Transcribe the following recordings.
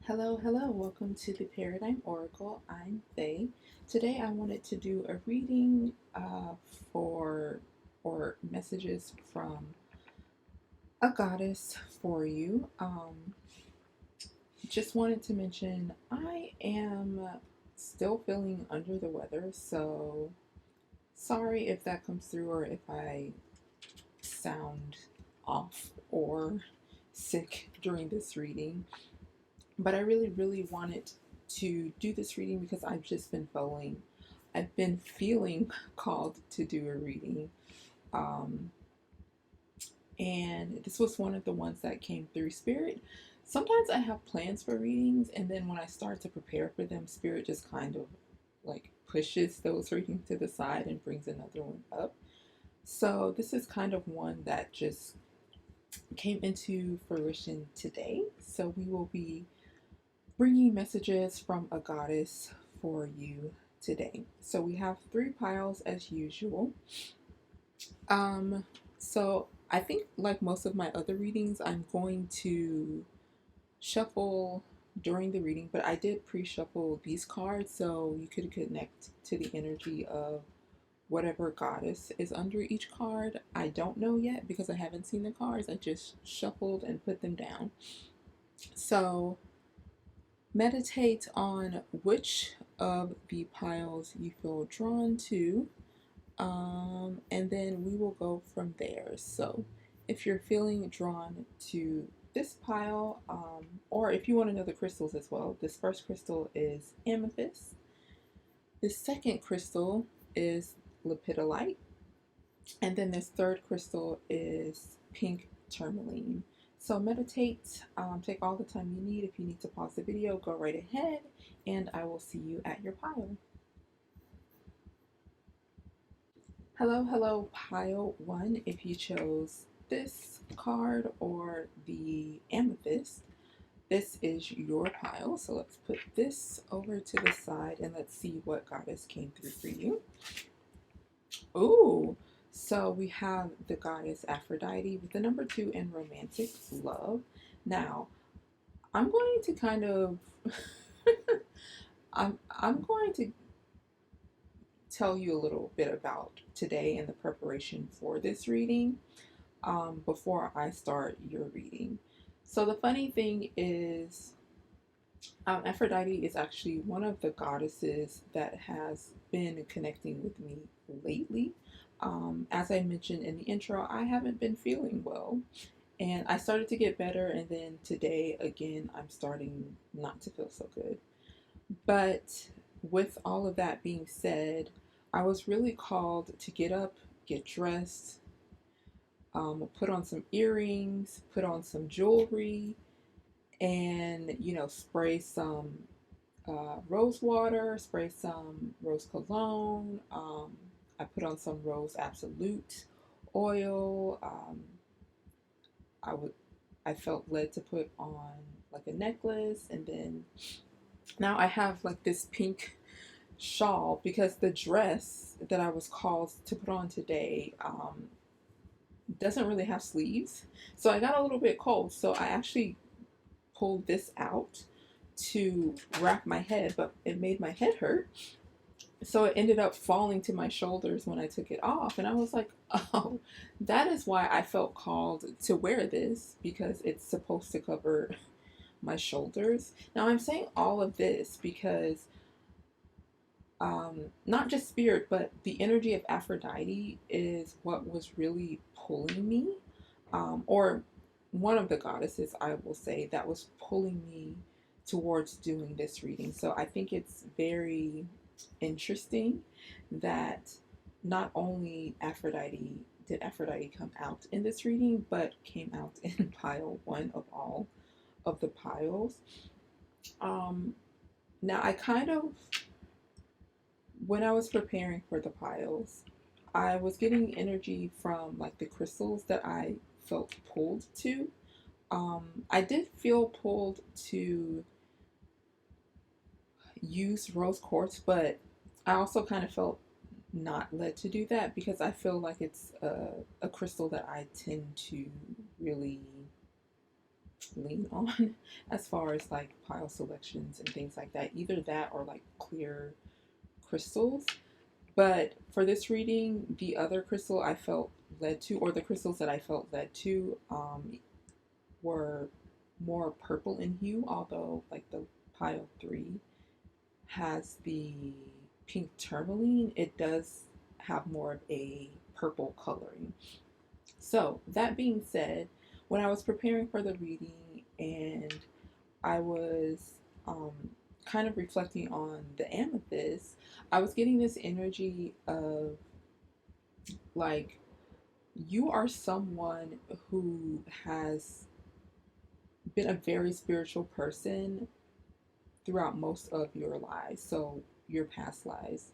Hello, welcome to the Paradigm Oracle. I'm Faye. Today I wanted to do a reading for or messages from a goddess for you. Just wanted to mention I am still feeling under the weather, so sorry if that comes through or if I sound off or sick during this reading. But I really wanted to do this reading because I've been feeling called to do a reading. Um, and this was one of the ones that came through Spirit. Sometimes I have plans for readings, and then when I start to prepare for them, Spirit just kind of like pushes those readings to the side and brings another one up. So this is kind of one that just came into fruition today. So we will be bringing messages from a goddess for you today. So we have three piles as usual. Um, so I think like most of my other readings, I'm going to shuffle during the reading, but I did pre-shuffle these cards so you could connect to the energy of whatever goddess is under each card. I don't know yet because I haven't seen the cards. I just shuffled and put them down. So meditate on which of the piles you feel drawn to, and then we will go from there. So, if you're feeling drawn to this pile, or if you want to know the crystals as well, this first crystal is Amethyst. The second crystal is Lepidolite, and then this third crystal is pink Tourmaline. So meditate, take all the time you need. If you need to pause the video, go right ahead, and I will see you at your pile. Hello, pile one. If you chose this card or the amethyst, this is your pile. So let's put this over to the side and let's see what goddess came through for you. Ooh, so we have the goddess Aphrodite with the number 2 in romantic love. Now, I'm going to kind of I'm going to tell you a little bit about today and the preparation for this reading before I start your reading. So the funny thing is, Aphrodite is actually one of the goddesses that has been connecting with me lately. As I mentioned in the intro, I haven't been feeling well. And I started to get better, and then today, again, I'm starting not to feel so good. But with all of that being said, I was really called to get up, get dressed, put on some earrings, put on some jewelry, and spray some rose water, spray some rose cologne. I put on some rose absolute oil. I would I felt led to put on like a necklace, and then now I have like this pink shawl because the dress that I was called to put on today doesn't really have sleeves. So I got a little bit cold. So I actually pulled this out to wrap my head, but it made my head hurt. So it ended up falling to my shoulders when I took it off. And I was like, oh, that is why I felt called to wear this, because it's supposed to cover my shoulders. Now I'm saying all of this because not just spirit, but the energy of Aphrodite is what was really pulling me, or one of the goddesses, I will say, that was pulling me towards doing this reading. So I think it's very interesting that not only did Aphrodite come out in this reading, but came out in pile one of all of the piles. Now I kind of, when I was preparing for the piles, I was getting energy from like the crystals that I felt pulled to. I did feel pulled to use rose quartz, but I also kind of felt not led to do that because I feel like it's a crystal that I tend to really lean on as far as like pile selections and things like that. Either that or like clear crystals. But for this reading, the other crystal I felt led to, or the crystals that I felt led to, were more purple in hue, although like the pile 3 has the pink tourmaline, it does have more of a purple coloring. So, that being said, when I was preparing for the reading and I was um, kind of reflecting on the amethyst, I was getting this energy of like you are someone who has been a very spiritual person throughout most of your lives, so your past lives.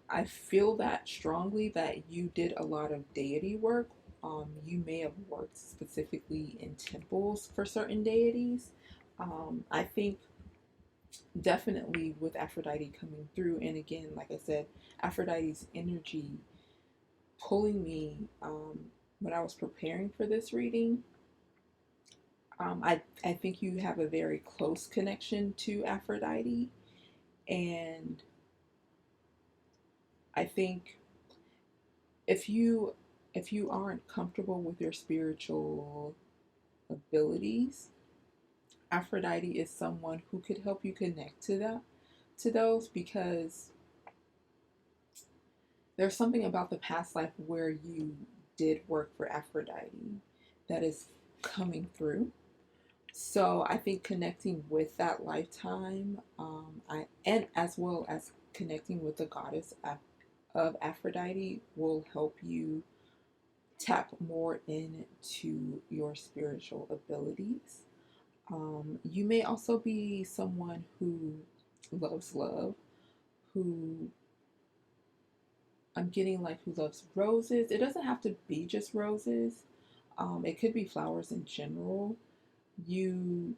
I feel that strongly that you did a lot of deity work. You may have worked specifically in temples for certain deities. I think definitely with Aphrodite coming through, and again, like I said, Aphrodite's energy pulling me when I was preparing for this reading. I think you have a very close connection to Aphrodite, and I think if you aren't comfortable with your spiritual abilities, Aphrodite is someone who could help you connect to those, because there's something about the past life where you did work for Aphrodite that is coming through. So I think connecting with that lifetime, and as well as connecting with the goddess of Aphrodite will help you tap more into your spiritual abilities. You may also be someone who loves love, who I'm getting like who loves roses. It doesn't have to be just roses. It could be flowers in general. You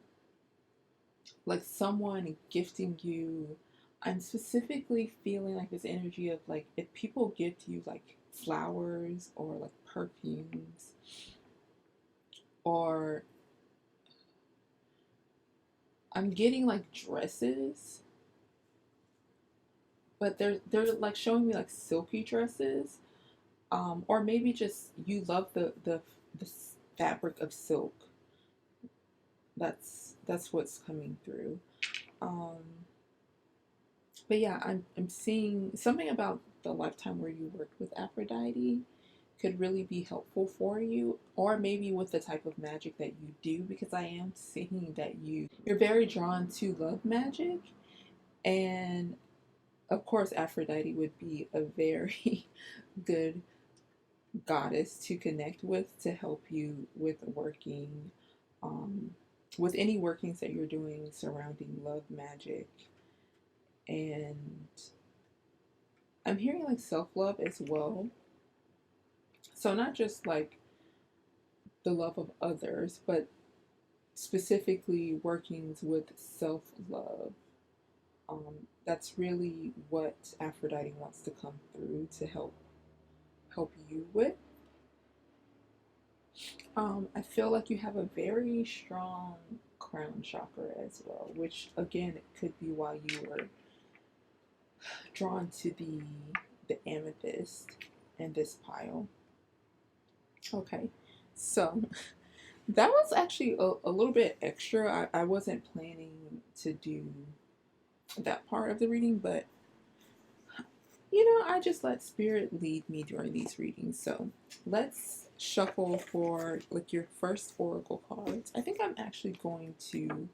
like someone gifting you. I'm specifically feeling like this energy of like if people gift you like flowers or like perfumes, or I'm getting like dresses, but they're like showing me like silky dresses, or maybe just you love the fabric of silk. That's what's coming through. Um, but yeah, I'm seeing something about the lifetime where you worked with Aphrodite could really be helpful for you, or maybe with the type of magic that you do, because I am seeing that you're very drawn to love magic, and of course Aphrodite would be a very good goddess to connect with to help you with working with any workings that you're doing surrounding love magic. And I'm hearing like self-love as well, so not just like the love of others, but specifically workings with self-love. That's really what Aphrodite wants to come through to help you with. I feel like you have a very strong crown chakra as well, which again it could be why you were drawn to the amethyst in this pile. Okay, so that was actually a little bit extra. I wasn't planning to do that part of the reading, but I just let spirit lead me during these readings. So let's shuffle for like your first oracle cards. I think I'm actually going to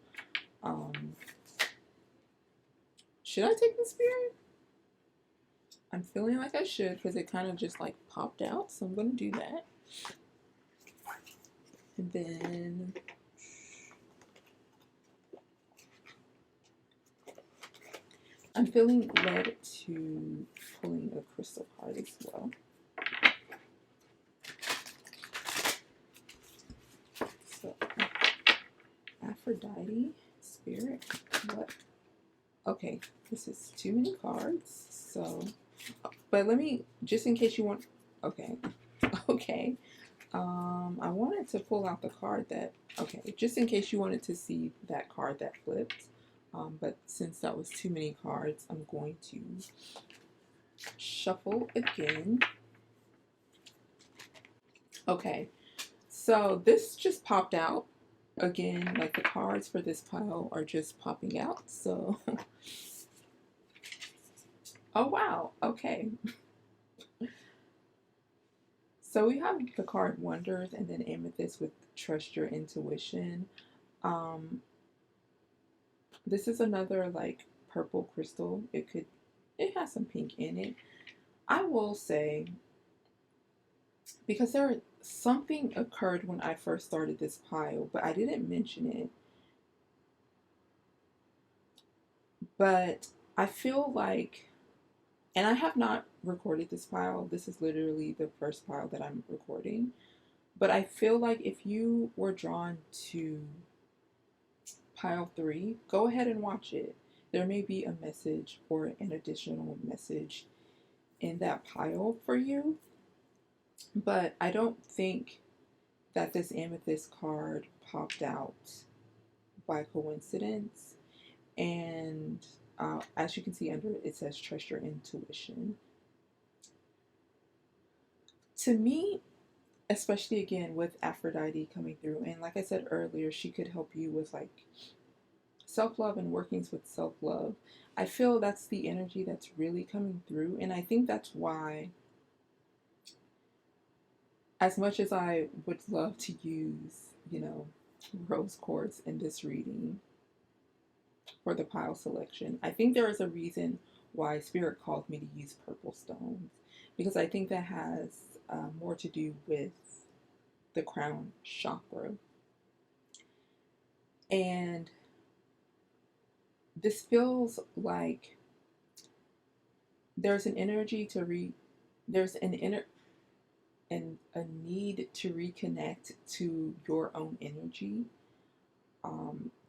should I take the spirit? I'm feeling like I should because it kind of just like popped out, so I'm gonna do that. And then I'm feeling led to pulling a crystal card as well. So, Aphrodite, spirit, what? Okay, this is too many cards. So, but let me, just in case you want, okay. I wanted to pull out the card that, okay, just in case you wanted to see that card that flipped. But since that was too many cards, I'm going to shuffle again. Okay, so this just popped out. Again, like the cards for this pile are just popping out. So, oh wow, okay. So we have the card Wonders and then Amethyst with Trust Your Intuition. Um, this is another like purple crystal. It has some pink in it. I will say, because something occurred when I first started this pile, but I didn't mention it. But I feel like, and I have not recorded this pile. This is literally the first pile that I'm recording. But I feel like if you were drawn to pile 3, go ahead and watch it. There may be a message or an additional message in that pile for you. But I don't think that this amethyst card popped out by coincidence. And as you can see under it, it says trust your intuition. To me, especially again with Aphrodite coming through, and like I said earlier, she could help you with like self-love and workings with self-love. I feel that's the energy that's really coming through, and I think that's why, as much as I would love to use, rose quartz in this reading for the pile selection, I think there is a reason why Spirit called me to use purple stones, because I think that has more to do with the crown chakra. And this feels like there's an energy there's an inner and a need to reconnect to your own energy,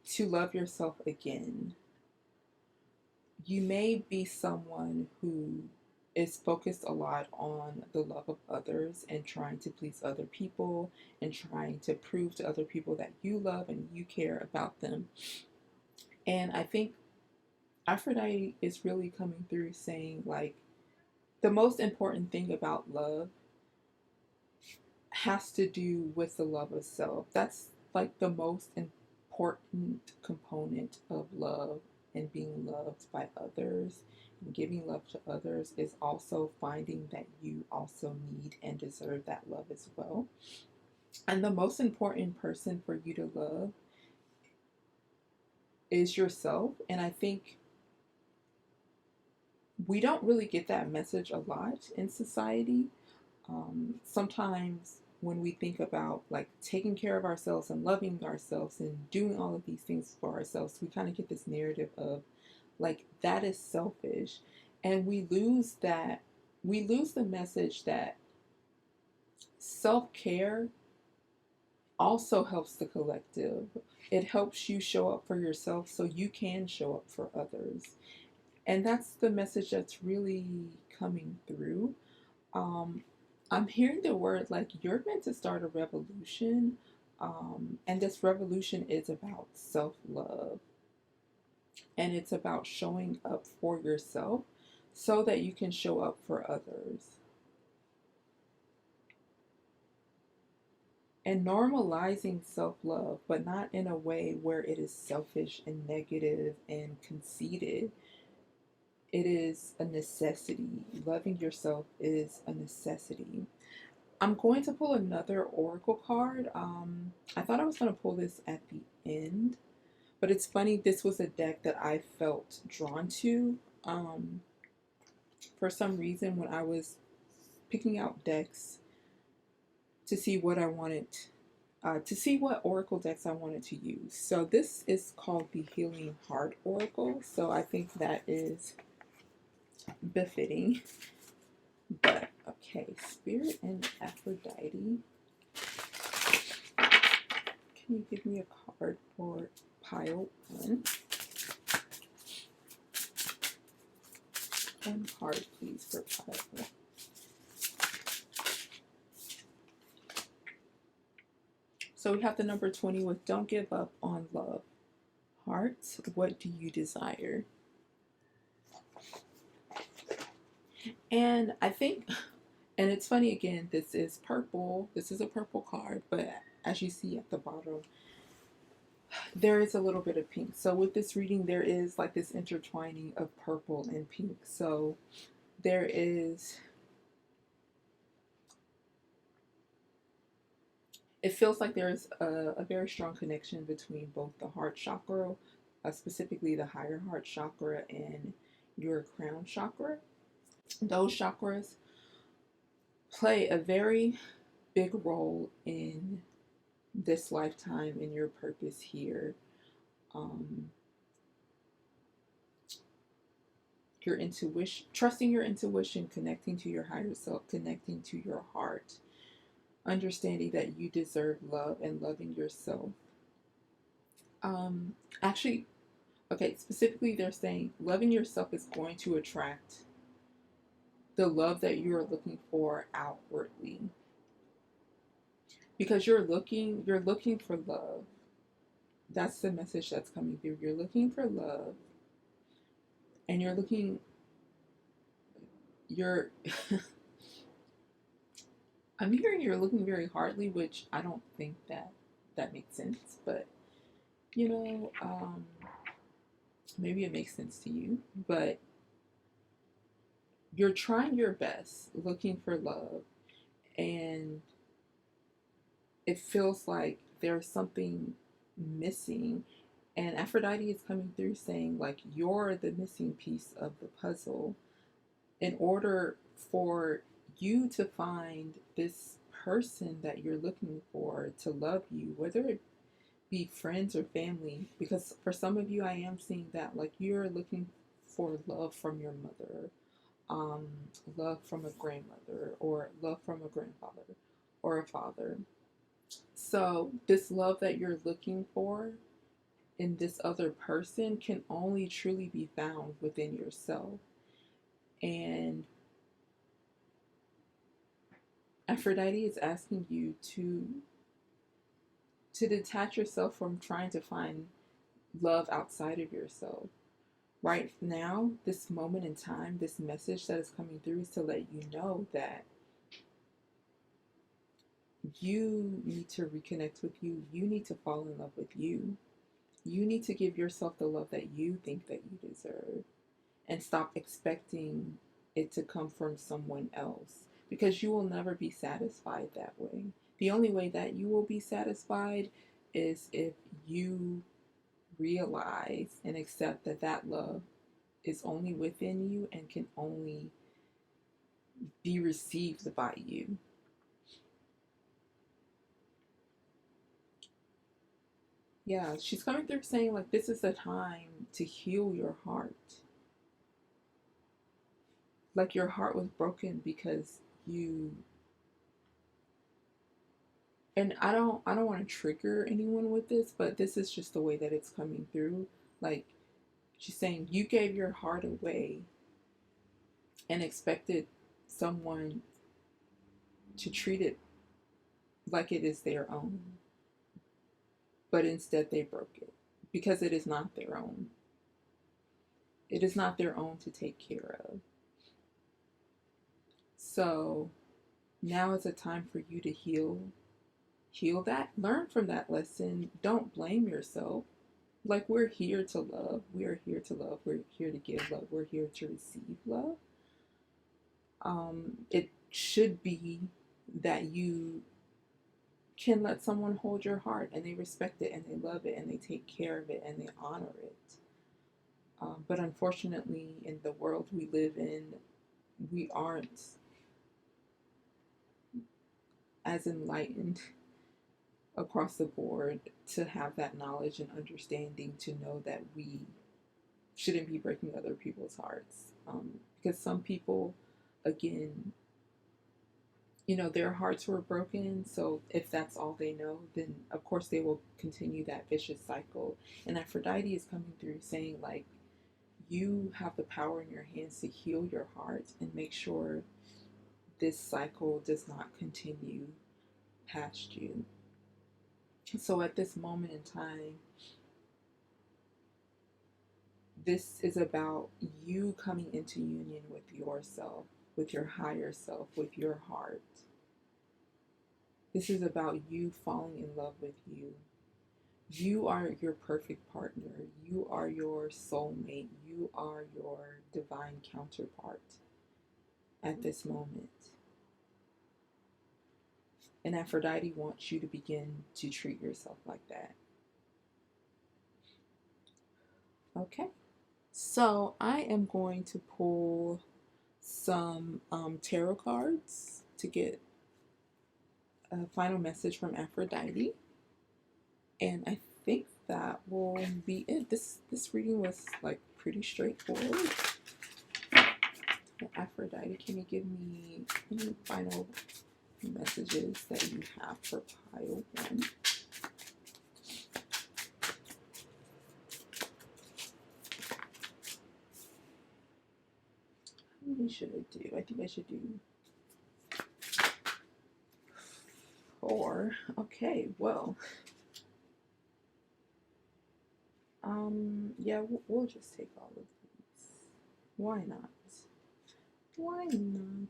to love yourself again. You may be someone who is focused a lot on the love of others and trying to please other people and trying to prove to other people that you love and you care about them. And I think Aphrodite is really coming through saying, like, the most important thing about love has to do with the love of self. That's like the most important component of love, and being loved by others and giving love to others is also finding that you also need and deserve that love as well. And the most important person for you to love is yourself. And I think we don't really get that message a lot in society. Sometimes when we think about like taking care of ourselves and loving ourselves and doing all of these things for ourselves, we kind of get this narrative of like that is selfish, and we lose the message that self-care also helps the collective. It helps you show up for yourself so you can show up for others. And that's the message that's really coming through. I'm hearing the word like you're meant to start a revolution. And this revolution is about self-love. And it's about showing up for yourself so that you can show up for others. And normalizing self-love, but not in a way where it is selfish and negative and conceited. It is a necessity. Loving yourself is a necessity. I'm going to pull another oracle card. I thought I was going to pull this at the end, but it's funny, this was a deck that I felt drawn to. For some reason, when I was picking out decks to see what I wanted, to see what oracle decks I wanted to use. So this is called the Healing Heart Oracle. So I think that is befitting. But okay, Spirit and Aphrodite. Can you give me a card for pile 1? One card, please, for pile 1. So we have the number 20 with don't give up on love. Hearts, what do you desire? And I think, and it's funny again, this is purple. This is a purple card, but as you see at the bottom, there is a little bit of pink. So with this reading, there is like this intertwining of purple and pink. So there is, it feels like there's a very strong connection between both the heart chakra, specifically the higher heart chakra, and your crown chakra. Those chakras play a very big role in this lifetime and your purpose here. Your intuition, trusting your intuition, connecting to your higher self, connecting to your heart, understanding that you deserve love and loving yourself. Actually, okay, specifically, they're saying loving yourself is going to attract the love that you are looking for outwardly, because you're looking for love. That's the message that's coming through. You're looking for love, and you're I'm hearing you're looking very hardly, which I don't think that makes sense, but you know, maybe it makes sense to you, but you're trying your best looking for love, and it feels like there's something missing. And Aphrodite is coming through saying, like, you're the missing piece of the puzzle. In order for you to find this person that you're looking for to love you, whether it be friends or family, because for some of you, I am seeing that, like, you're looking for love from your mother, um, love from a grandmother, or love from a grandfather or a father. So, this love that you're looking for in this other person can only truly be found within yourself. And Aphrodite is asking you to detach yourself from trying to find love outside of yourself. Right now, this moment in time, this message that is coming through is to let you know that you need to reconnect with you. You need to fall in love with you. You need to give yourself the love that you think that you deserve, and stop expecting it to come from someone else, because you will never be satisfied that way. The only way that you will be satisfied is if you realize and accept that that love is only within you and can only be received by you. Yeah, she's coming through saying, like, this is the time to heal your heart. Like, your heart was broken because you, and I don't want to trigger anyone with this, but this is just the way that it's coming through. Like, she's saying you gave your heart away and expected someone to treat it like it is their own, but instead they broke it because it is not their own. It is not their own to take care of. So now is a time for you to heal that, learn from that lesson. Don't blame yourself. Like, we're here to love. We are here to love. We're here to give love. We're here to receive love. It should be that you can let someone hold your heart and they respect it and they love it and they take care of it and they honor it. But unfortunately, in the world we live in, we aren't as enlightened across the board to have that knowledge and understanding to know that we shouldn't be breaking other people's hearts. Because some people, again, their hearts were broken. So if that's all they know, then of course they will continue that vicious cycle. And Aphrodite is coming through saying, like, you have the power in your hands to heal your heart and make sure this cycle does not continue past you. So at this moment in time, this is about you coming into union with yourself, with your higher self, with your heart. This is about you falling in love with you. You are your perfect partner. You are your soulmate. You are your divine counterpart at this moment. And Aphrodite wants you to begin to treat yourself like that. Okay. So I am going to pull some tarot cards to get a final message from Aphrodite. And I think that will be it. This reading was like pretty straightforward. Aphrodite, can you give me any final messages that you have for pile 1? How many should I do? I think I should do 4. Okay, well, yeah, we'll just take all of these. Why not? Why not?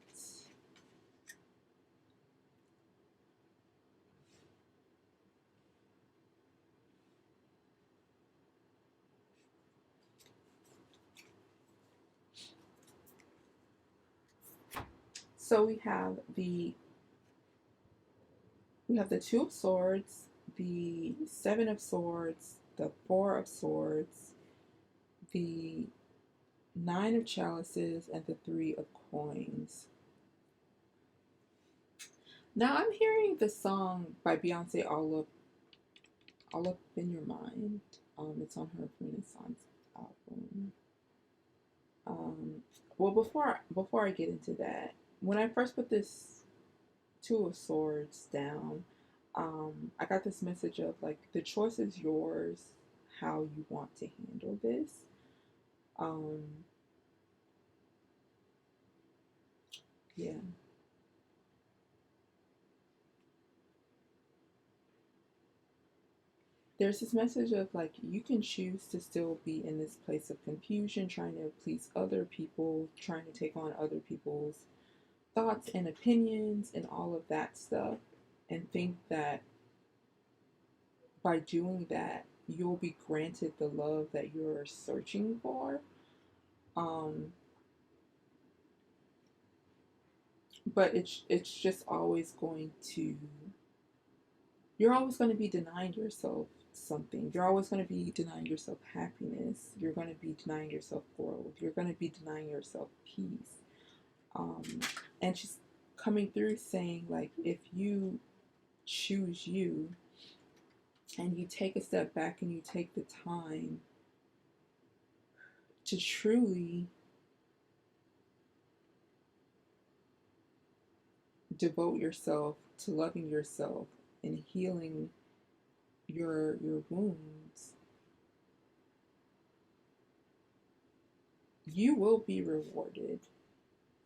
So we have the 2 of Swords, the 7 of Swords, the 4 of Swords, the 9 of Chalices, and the 3 of Coins. Now I'm hearing the song by Beyonce, All Up in Your Mind. It's on her Renaissance album. Well, before I get into that, when I first put this 2 of Swords down, I got this message of like the choice is yours, how you want to handle this. Yeah. There's this message of like you can choose to still be in this place of confusion, trying to please other people, trying to take on other people's thoughts and opinions and all of that stuff, and think that by doing that you'll be granted the love that you're searching for. But it's just always going to, you're always going to be denying yourself something. You're always going to be denying yourself happiness. You're going to be denying yourself growth. You're going to be denying yourself peace. And she's coming through saying, like, if you choose you and you take a step back and you take the time to truly devote yourself to loving yourself and healing your wounds, you will be rewarded.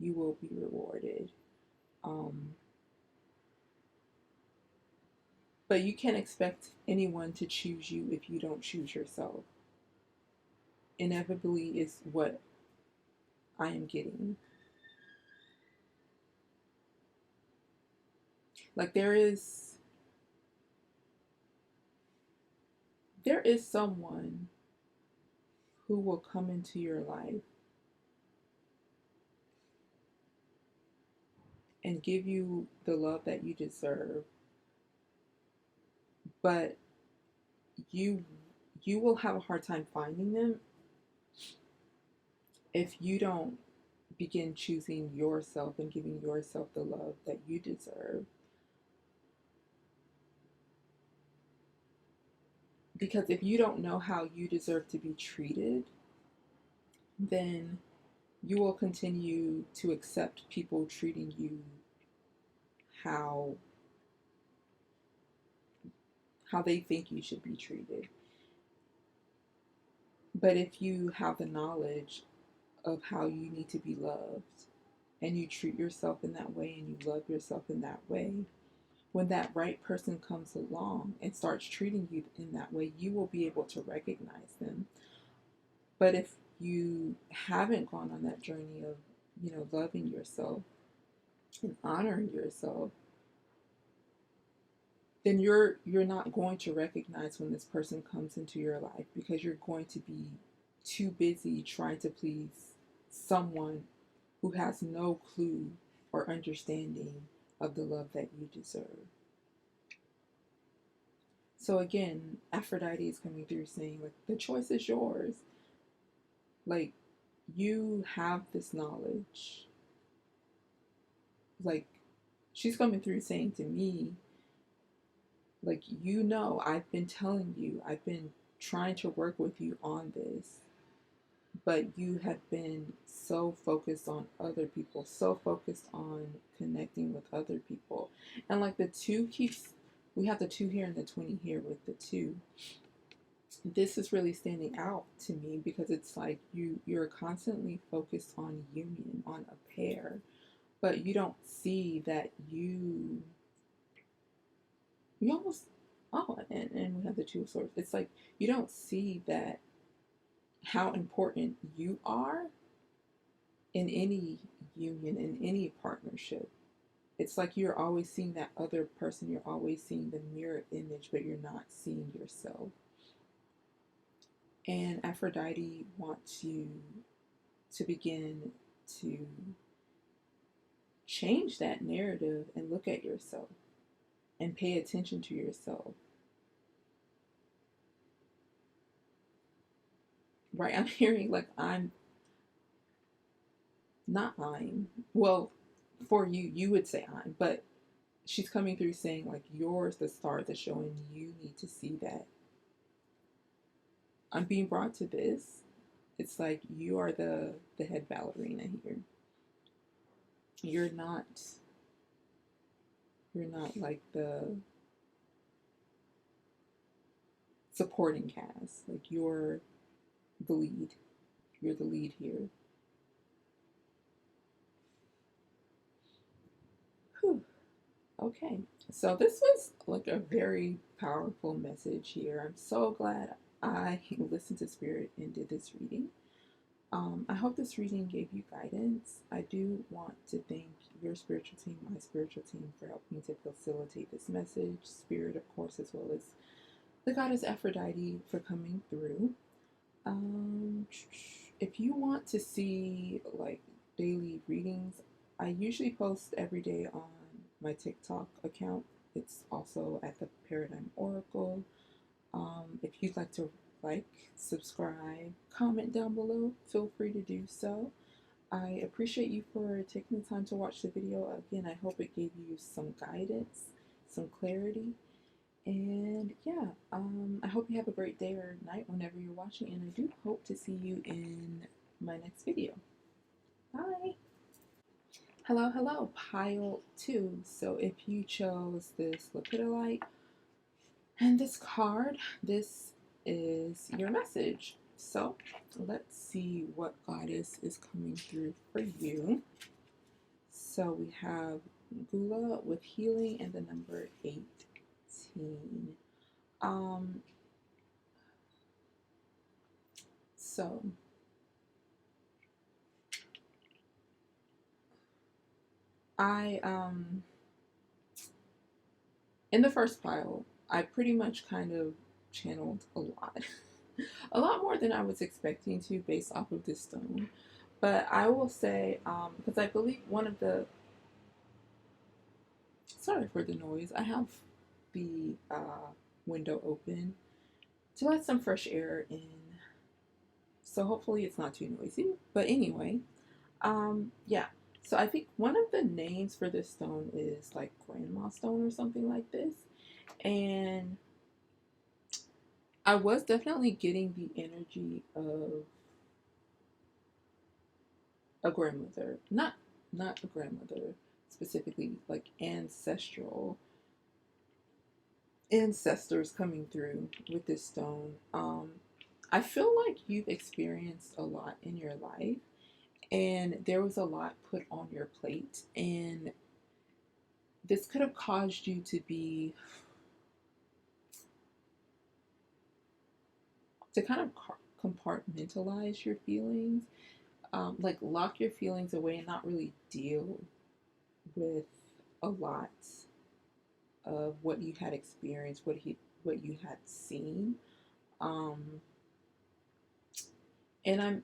You will be rewarded. But you can't expect anyone to choose you if you don't choose yourself. Inevitably is what I am getting. Like there is someone who will come into your life and give you the love that you deserve, but you will have a hard time finding them if you don't begin choosing yourself and giving yourself the love that you deserve. Because if you don't know how you deserve to be treated, then you will continue to accept people treating you how they think you should be treated. But if you have the knowledge of how you need to be loved and you treat yourself in that way and you love yourself in that way, when that right person comes along and starts treating you in that way, you will be able to recognize them. But if you haven't gone on that journey of, loving yourself and honoring yourself, then you're not going to recognize when this person comes into your life, because you're going to be too busy trying to please someone who has no clue or understanding of the love that you deserve. So again, Aphrodite is coming through saying, like, the choice is yours. Like, you have this knowledge. Like, she's coming through saying to me, like, I've been telling you, I've been trying to work with you on this, but you have been so focused on other people, so focused on connecting with other people. And like the two keeps, we have the 2 here and the 20 here with the 2. This is really standing out to me, because it's like you're constantly focused on union, on a pair, but you don't see that you almost, and we have the 2 of swords. It's like you don't see that how important you are in any union, in any partnership. It's like you're always seeing that other person, you're always seeing the mirror image, but you're not seeing yourself. And Aphrodite wants you to begin to change that narrative and look at yourself and pay attention to yourself. Right? I'm hearing like well, for you would say but she's coming through saying like yours, the star that's showing you need to see that I'm being brought to this. It's like you are the head ballerina here. You're not like the supporting cast. Like you're the lead. You're the lead here. Whew. Okay. So this was like a very powerful message here. I'm so glad I listened to Spirit and did this reading. I hope this reading gave you guidance. I do want to thank your spiritual team, my spiritual team, for helping to facilitate this message. Spirit, of course, as well as the goddess Aphrodite for coming through. If you want to see like daily readings, I usually post every day on my TikTok account. It's also at the Paradigm Oracle. If you'd like to subscribe, comment down below, feel free to do so. I appreciate you for taking the time to watch the video. Again, I hope it gave you some guidance, some clarity, and yeah, I hope you have a great day or night whenever you're watching, and I do hope to see you in my next video. Bye! Hello, pile 2. So if you chose this Lepidolite and this card, this is your message. So let's see what goddess is coming through for you. So we have Gula with healing and the number 18. So I in the first pile, I pretty much kind of channeled a lot. A lot more than I was expecting to based off of this stone. But I will say, because I believe one of the, sorry for the noise, I have the window open to let some fresh air in. So hopefully it's not too noisy. But anyway, yeah. So I think one of the names for this stone is like Grandma Stone or something like this. And I was definitely getting the energy of a grandmother, not a grandmother specifically, like ancestors coming through with this stone. I feel like you've experienced a lot in your life, and there was a lot put on your plate, and this could have caused you to kind of compartmentalize your feelings, like lock your feelings away and not really deal with a lot of what you had experienced, what you had seen. Um, and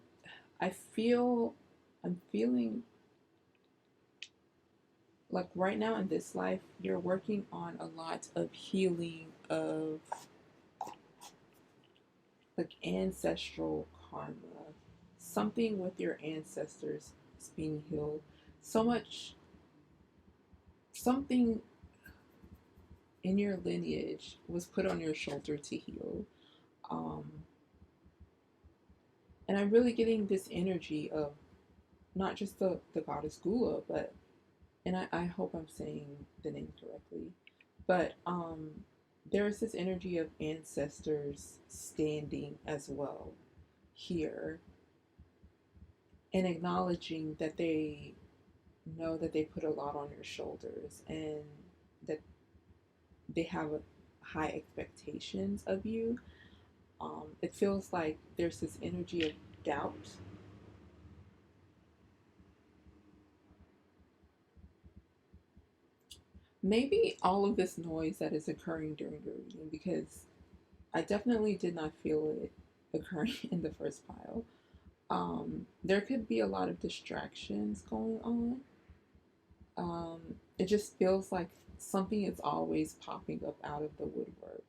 I feel I'm feeling like right now in this life, you're working on a lot of healing of like ancestral karma. Something with your ancestors is being healed. So much, something in your lineage was put on your shoulder to heal. Um, and I'm really getting this energy of not just the goddess Gula, but, and I hope I'm saying the name correctly, but there's this energy of ancestors standing as well here and acknowledging that they know that they put a lot on your shoulders and that they have high expectations of you. It feels like there's this energy of doubt. Maybe all of this noise that is occurring during your reading, because I definitely did not feel it occurring in the first pile. There could be a lot of distractions going on. It just feels like something is always popping up out of the woodwork,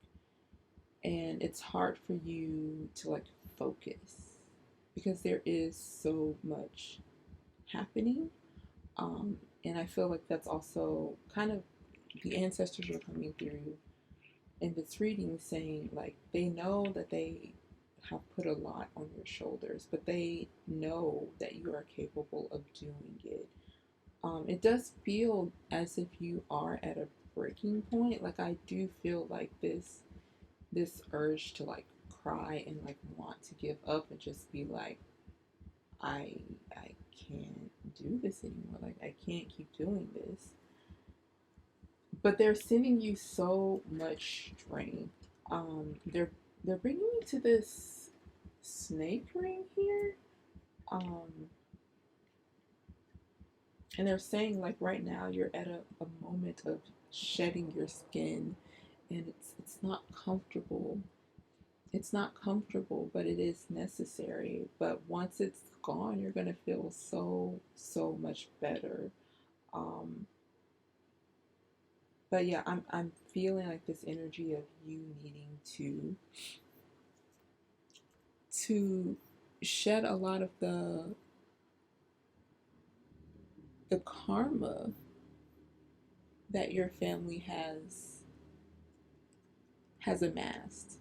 and it's hard for you to like focus because there is so much happening. Um, and I feel like that's also kind of the ancestors are coming through in this reading saying like they know that they have put a lot on your shoulders, but they know that you are capable of doing it. It does feel as if you are at a breaking point. Like I do feel like this urge to like cry and like want to give up and just be like, I I can't do this anymore. Like I can't keep doing this. But they're sending you so much strength. They're bringing you to this snake ring here. Um, and they're saying like right now you're at a moment of shedding your skin, and it's not comfortable. It's not comfortable, but it is necessary. But once it's gone, you're gonna feel so much better. Um, but yeah, I'm feeling like this energy of you needing to shed a lot of the karma that your family has amassed.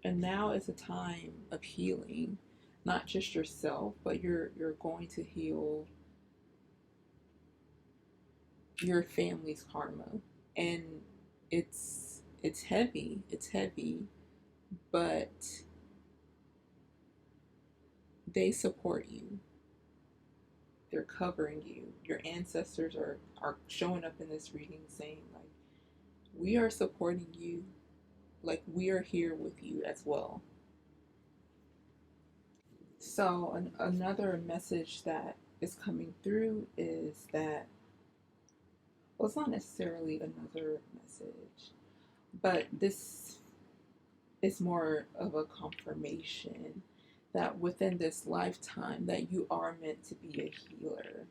And now is a time of healing, not just yourself, but you're going to heal your family's karma. And it's heavy. It's heavy, but they support you. They're covering you. Your ancestors are showing up in this reading saying like we are supporting you, like we are here with you as well. So another message that is coming through is that, well, it's not necessarily another message, but this is more of a confirmation that within this lifetime that you are meant to be a healer.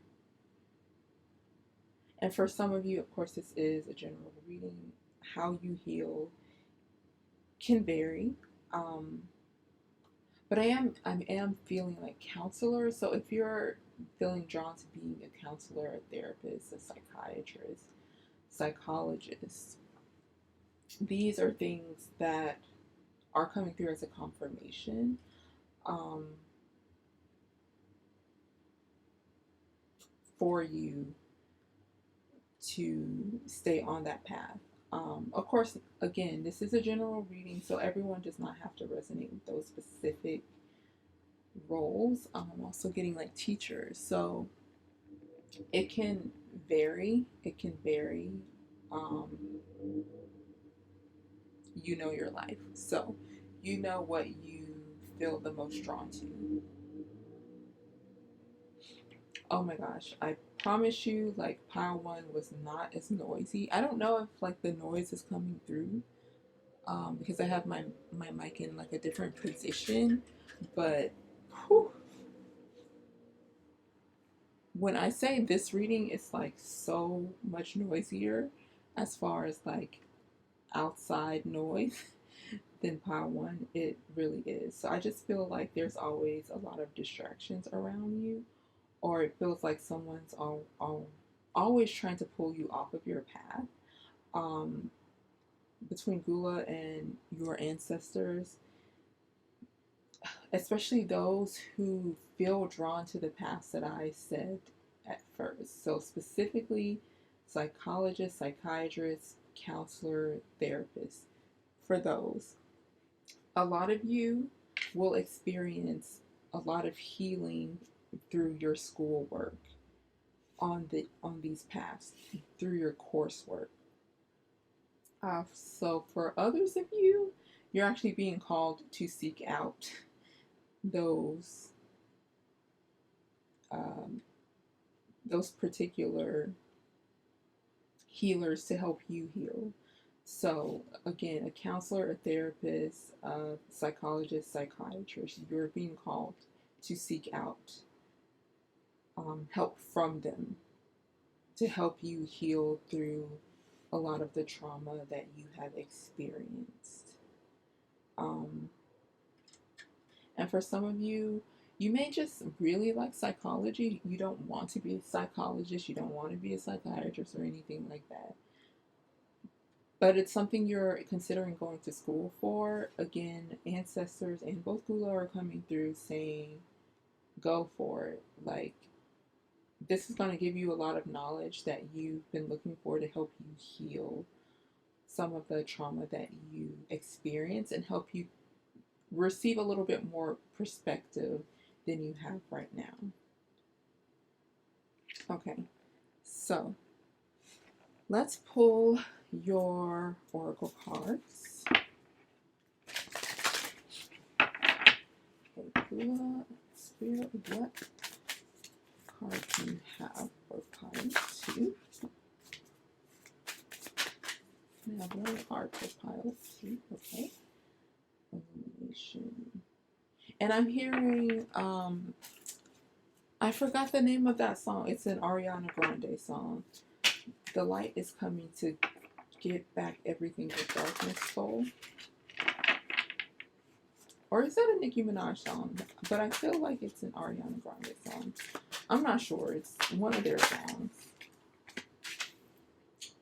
And for some of you, of course, this is a general reading. How you heal can vary. Um, but I am feeling like counselor. So if you're feeling drawn to being a counselor, a therapist, a psychiatrist, psychologist, these are things that are coming through as a confirmation, um, for you to stay on that path. Of course, again, this is a general reading, so everyone does not have to resonate with those specific roles. I'm also getting like teachers, so it can vary. It can vary. Um, you know your life, so you know what you feel the most drawn to. Oh my gosh, I promise you, like pile one was not as noisy. I don't know if like the noise is coming through because I have my mic in like a different position, but whew, when I say this reading is like so much noisier as far as like outside noise than pile one, it really is. So I just feel like there's always a lot of distractions around you, or it feels like someone's always trying to pull you off of your path. Um, Between Gula and your ancestors, especially those who feel drawn to the paths that I said at first. So, specifically, psychologists, psychiatrists, counselor, therapists. For those, a lot of you will experience a lot of healing through your schoolwork on these paths, through your coursework. So for others of you, you're actually being called to seek out those um, those particular healers to help you heal. So again, a counselor, a therapist, a psychologist, psychiatrist, you're being called to seek out help from them to help you heal through a lot of the trauma that you have experienced. Um, and for some of you, you may just really like psychology. You don't want to be a psychologist, you don't want to be a psychiatrist or anything like that. But it's something you're considering going to school for. Again, ancestors and both Gula are coming through saying, go for it. Like, this is going to give you a lot of knowledge that you've been looking for to help you heal some of the trauma that you experience and help you receive a little bit more perspective than you have right now. Okay, so let's pull your oracle cards. Okay, Spirit, what card do you have for pile 2? I have one card for pile 2. Okay. Illumination. And I'm hearing, I forgot the name of that song. It's an Ariana Grande song. The light is coming to get back everything the darkness stole. Or is that a Nicki Minaj song? But I feel like it's an Ariana Grande song. I'm not sure. It's one of their songs.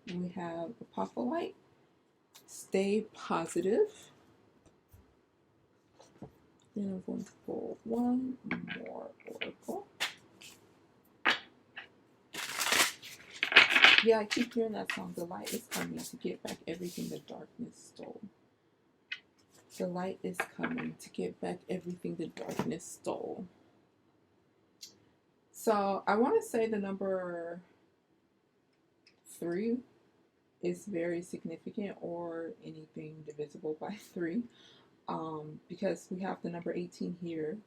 We have Lepidolite. Stay positive. Then I'm going to pull one more oracle. Yeah, I keep hearing that song. The light is coming to get back everything the darkness stole. The light is coming to get back everything the darkness stole. So I want to say the number 3 is very significant, or anything divisible by 3, because we have the number 18 here,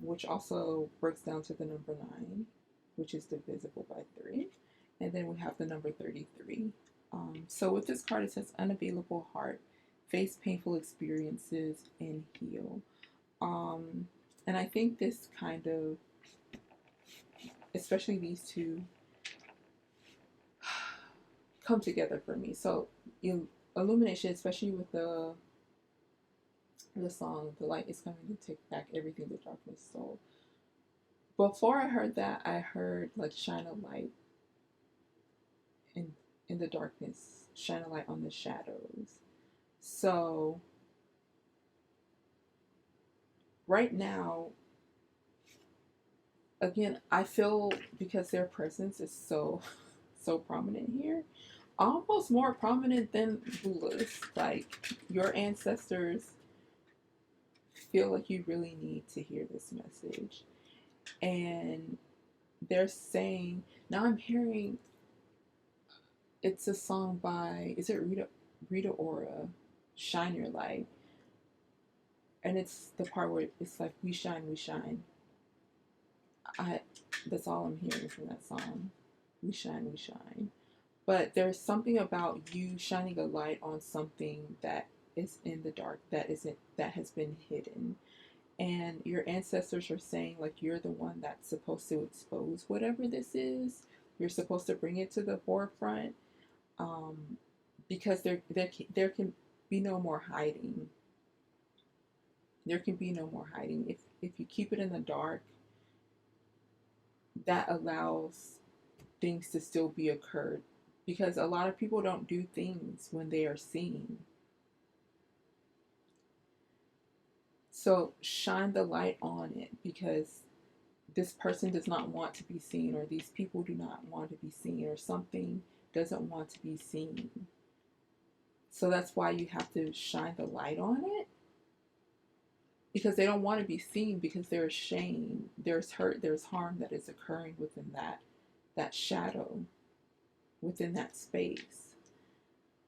which also breaks down to the number 9, which is divisible by 3. And then we have the number 33. So with this card, it says unavailable heart, face painful experiences, and heal. And I think this kind of, especially these two, come together for me. So illumination, especially with the song, the light is coming to take back everything the darkness stole. Before I heard that, I heard like shine a light in the darkness, shine a light on the shadows. So right now, again, I feel because their presence is so prominent here, almost more prominent than Bula's. Like, your ancestors feel like you really need to hear this message. And they're saying, now I'm hearing, it's a song by, is it Rita Ora, Shine Your Light. And it's the part where it's like, we shine, we shine. I that's all I'm hearing from that song. We shine, we shine. But there's something about you shining a light on something that is in the dark, that has been hidden. And your ancestors are saying, like, you're the one that's supposed to expose whatever this is. You're supposed to bring it to the forefront, um, because there can be no more hiding. There can be no more hiding. If you keep it in the dark, that allows things to still be occurred, because a lot of people don't do things when they are seen. So shine the light on it, because this person does not want to be seen, or these people do not want to be seen, or something doesn't want to be seen. So that's why you have to shine the light on it, because they don't want to be seen, because there's shame, there's hurt, there's harm that is occurring within that shadow, within that space.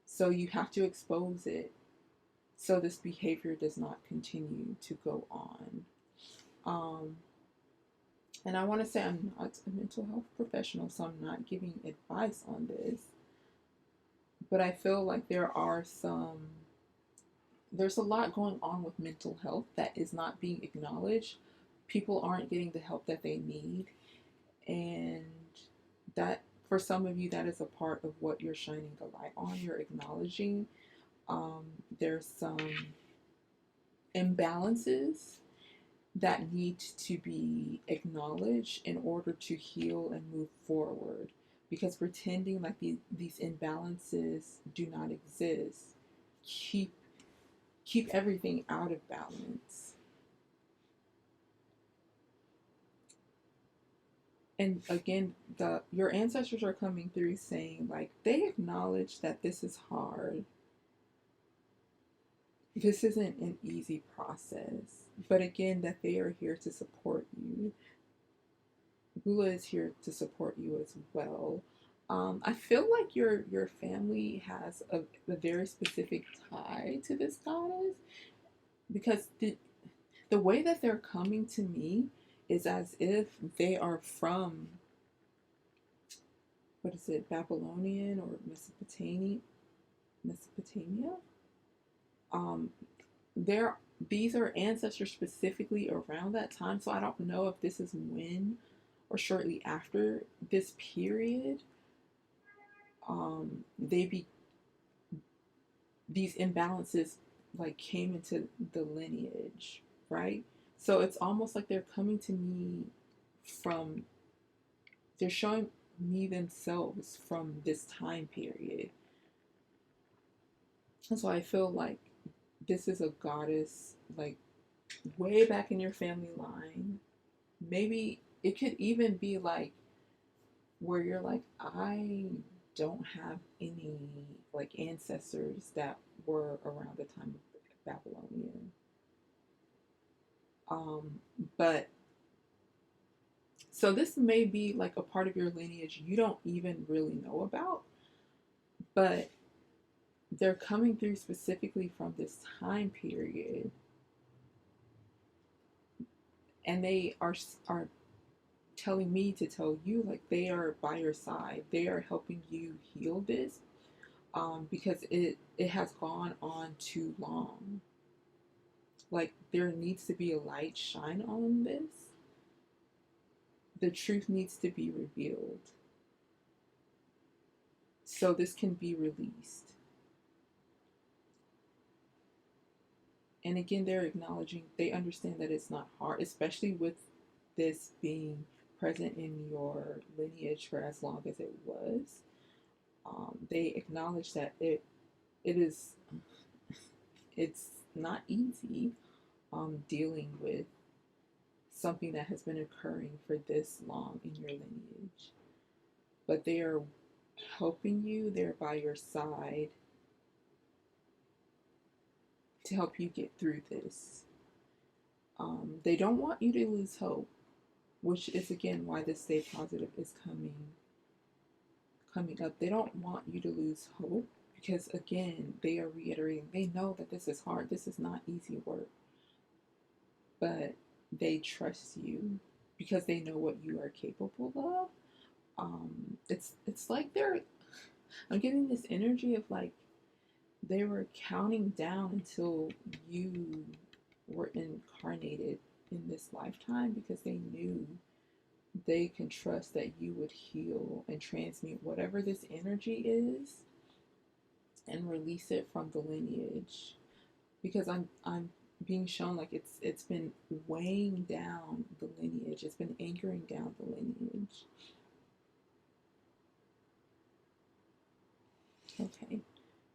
So you have to expose it, so this behavior does not continue to go on. Um, and I want to say, I'm not a mental health professional, so I'm not giving advice on this. But I feel like there's a lot going on with mental health that is not being acknowledged. People aren't getting the help that they need. And that, for some of you, that is a part of what you're shining the light on. You're acknowledging, there's some imbalances that need to be acknowledged in order to heal and move forward. Because pretending like these imbalances do not exist keep everything out of balance. And again, your ancestors are coming through saying, like, they acknowledge that this is hard. This isn't an easy process. But again, that they are here to support you. Bula is here to support you as well. I feel like your family has a very specific tie to this goddess, because the way that they're coming to me is as if they are from, what is it, Babylonian or Mesopotamia. Um, there These are ancestors specifically around that time, so I don't know if this is when or shortly after this period, they be these imbalances like came into the lineage, right? So it's almost like they're coming to me from, they're showing me themselves from this time period. And so I feel like this is a goddess, like, way back in your family line. Maybe it could even be like where you're like, I don't have any like ancestors that were around the time of Babylonian. Um, but so this may be like a part of your lineage you don't even really know about, but they're coming through specifically from this time period, and they are telling me to tell you, like, they are by your side. They are helping you heal this, because it has gone on too long. Like, there needs to be a light shine on this. The truth needs to be revealed, so this can be released. And again, they're acknowledging, they understand that it's not hard, especially with this being present in your lineage for as long as it was. They acknowledge that it is, it's not easy, dealing with something that has been occurring for this long in your lineage. But they are helping you. They're by your side to help you get through this. They don't want you to lose hope, which is again why this stay positive is coming up. They don't want you to lose hope because again, they are reiterating, they know that this is hard. This is not easy work. But they trust you because they know what you are capable of. It's like I'm getting this energy of like they were counting down until you were incarnated in this lifetime because they knew they can trust that you would heal and transmute whatever this energy is and release it from the lineage. Because I'm being shown like it's been weighing down the lineage. It's been anchoring down the lineage. Okay.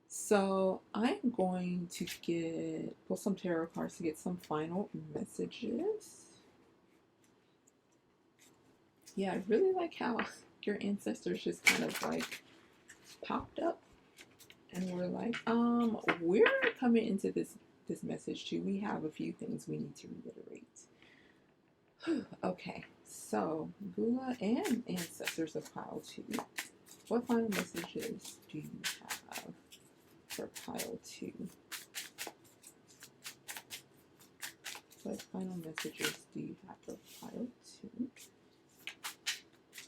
So I'm going to pull some tarot cards to get some final messages. Yeah, I really like how your ancestors just kind of like popped up and we're like, we're coming into this message too. We have a few things we need to reiterate. Okay, so Gula and ancestors of pile 2. What final messages do you have for pile 2? What final messages do you have for pile 2?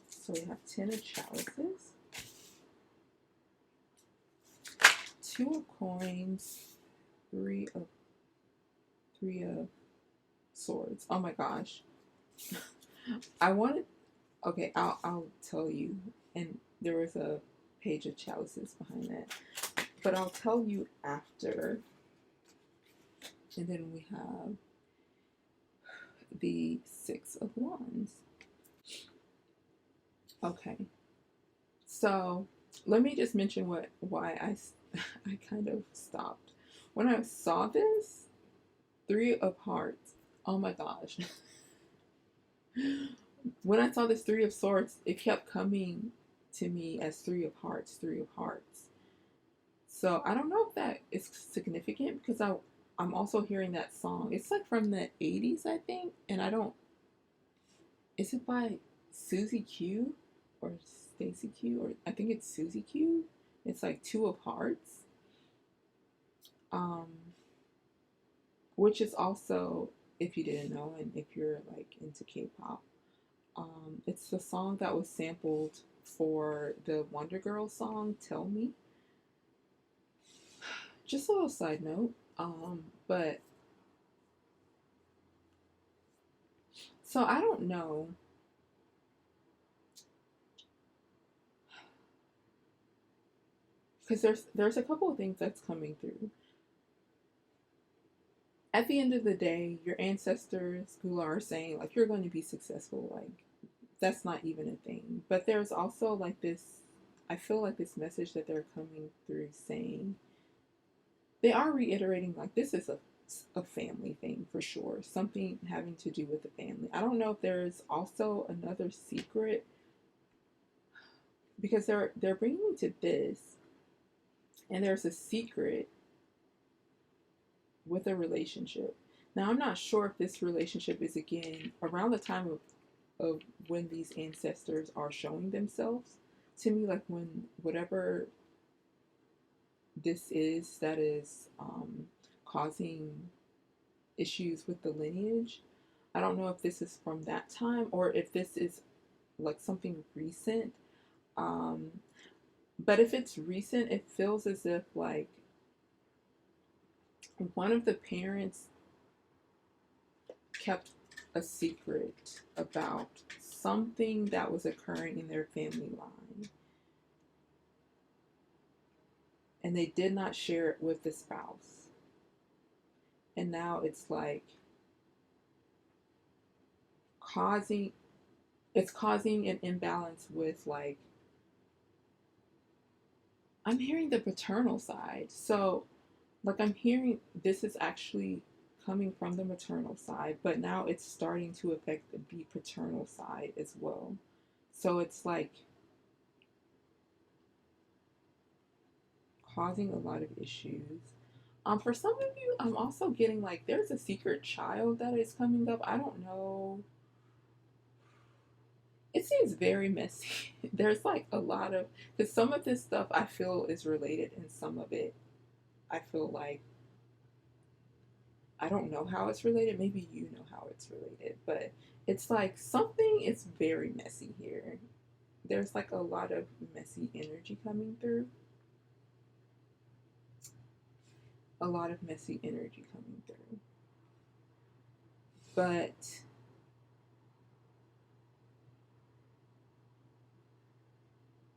So we have 10 of chalices, 2 of coins, 3 of swords. Oh my gosh. Okay, I'll tell you. And there was a page of chalices behind that. But I'll tell you after. And then we have the 6 of wands. Okay. So let me just mention why I kind of stopped. When I saw this, 3 of hearts, oh my gosh. When I saw this 3 of swords, it kept coming to me as 3 of hearts, 3 of hearts. So I don't know if that is significant because I'm also hearing that song. It's like from the 80s, I think. And is it by Susie Q or Stacey Q? Or I think it's Susie Q. It's like 2 of hearts. Which is also, if you didn't know, and if you're like into K-pop, it's the song that was sampled for the Wonder Girls song "Tell Me." Just a little side note, but so I don't know. Because there's a couple of things that's coming through. At the end of the day, your ancestors who are saying like you're going to be successful, like that's not even a thing. But there's also like this, I feel like this message that they're coming through saying, they are reiterating like this is a family thing for sure, something having to do with the family. I don't know if there's also another secret because they're bringing me to this, and there's a secret with a relationship. Now I'm not sure if this relationship is again around the time of when these ancestors are showing themselves to me, like when whatever this is that is causing issues with the lineage. I don't know if this is from that time or if this is like something recent. But if it's recent, it feels as if like one of the parents kept a secret about something that was occurring in their family line. And they did not share it with the spouse. And now it's like causing an imbalance with like, I'm hearing the paternal side. So like I'm hearing this is actually coming from the maternal side, but now it's starting to affect the paternal side as well. So it's like causing a lot of issues. For some of you, I'm also getting like there's a secret child that is coming up. I don't know. It seems very messy. There's like a lot of, because some of this stuff I feel is related, and some of it I feel like I don't know how it's related. Maybe you know how it's related, but it's like something is very messy here. There's like a lot of messy energy coming through. A lot of messy energy coming through. But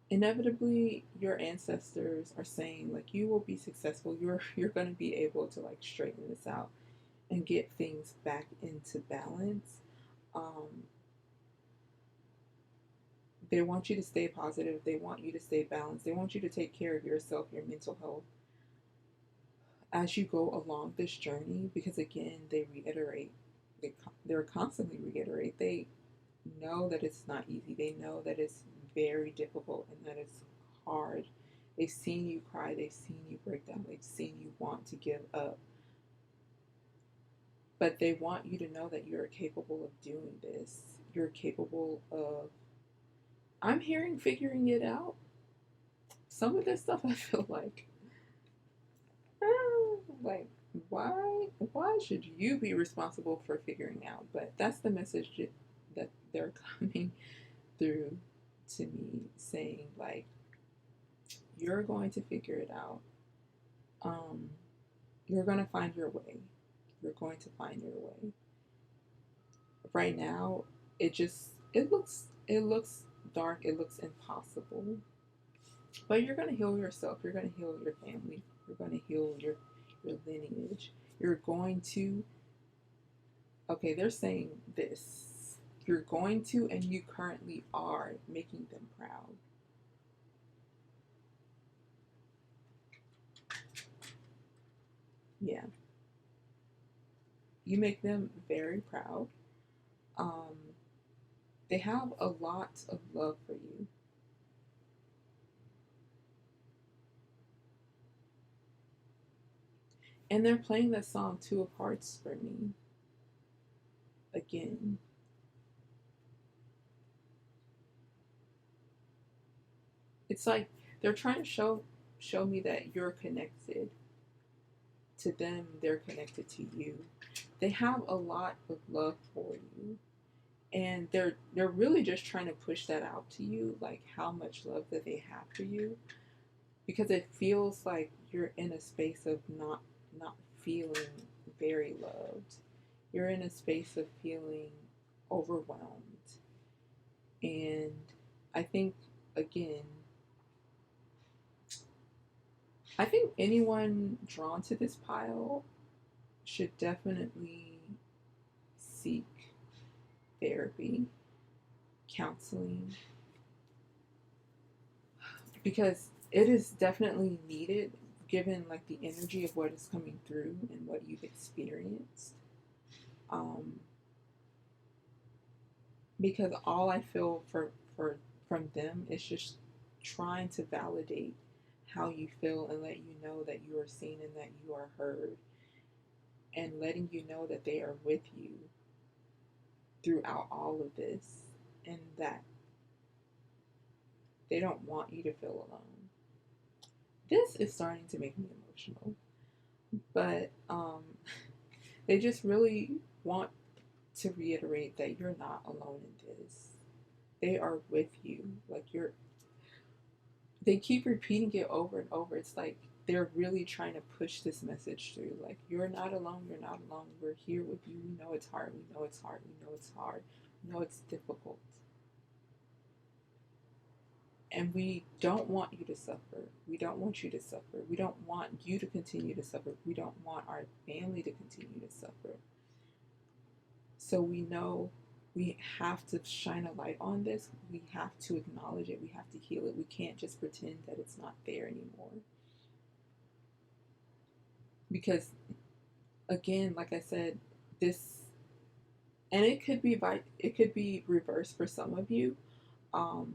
inevitably your ancestors are saying like you will be successful. You're going to be able to like straighten this out and get things back into balance. Um, they want you to stay positive. They want you to stay balanced. They want you to take care of yourself, your mental health, as you go along this journey. Because again, they reiterate, they're constantly reiterate. They know that it's not easy. They know that it's very difficult and that it's hard. They've seen you cry. They've seen you break down. They've seen you want to give up. But they want you to know that you're capable of doing this. You're capable of, I'm hearing, figuring it out. Some of this stuff I feel like why should you be responsible for figuring out? But that's the message that they're coming through to me, saying like you're going to figure it out. Um, you're going to find your way. You're going to find your way. Right now, it looks dark. It looks impossible. But you're going to heal yourself. You're going to heal your family. You're going to heal your lineage. You're going to, okay, they're saying this. You're going to, and you currently are making them proud. Yeah. You make them very proud. Um, they have a lot of love for you. And they're playing that song Two of Hearts for me again. It's like they're trying to show me that you're connected to them, they're connected to you. They have a lot of love for you. And they're really just trying to push that out to you, like how much love that they have for you. Because it feels like you're in a space of not feeling very loved. You're in a space of feeling overwhelmed. And I think again, I think anyone drawn to this pile should definitely seek therapy, counseling, because it is definitely needed given like the energy of what is coming through and what you've experienced. Um, because all I feel for from them is just trying to validate how you feel and let you know that you are seen and that you are heard, and letting you know that they are with you throughout all of this, and that they don't want you to feel alone. This is starting to make me emotional, but they just really want to reiterate that you're not alone in this. They are with you. Like they keep repeating it over and over. It's like they're really trying to push this message through. Like, you're not alone. You're not alone. We're here with you. We know it's hard. We know it's hard. We know it's hard. We know it's difficult. And we don't want you to suffer. We don't want you to suffer. We don't want you to continue to suffer. We don't want our family to continue to suffer. So we know we have to shine a light on this. We have to acknowledge it. We have to heal it. We can't just pretend that it's not there anymore. Because again, like I said, this, and it could be reversed for some of you. Um,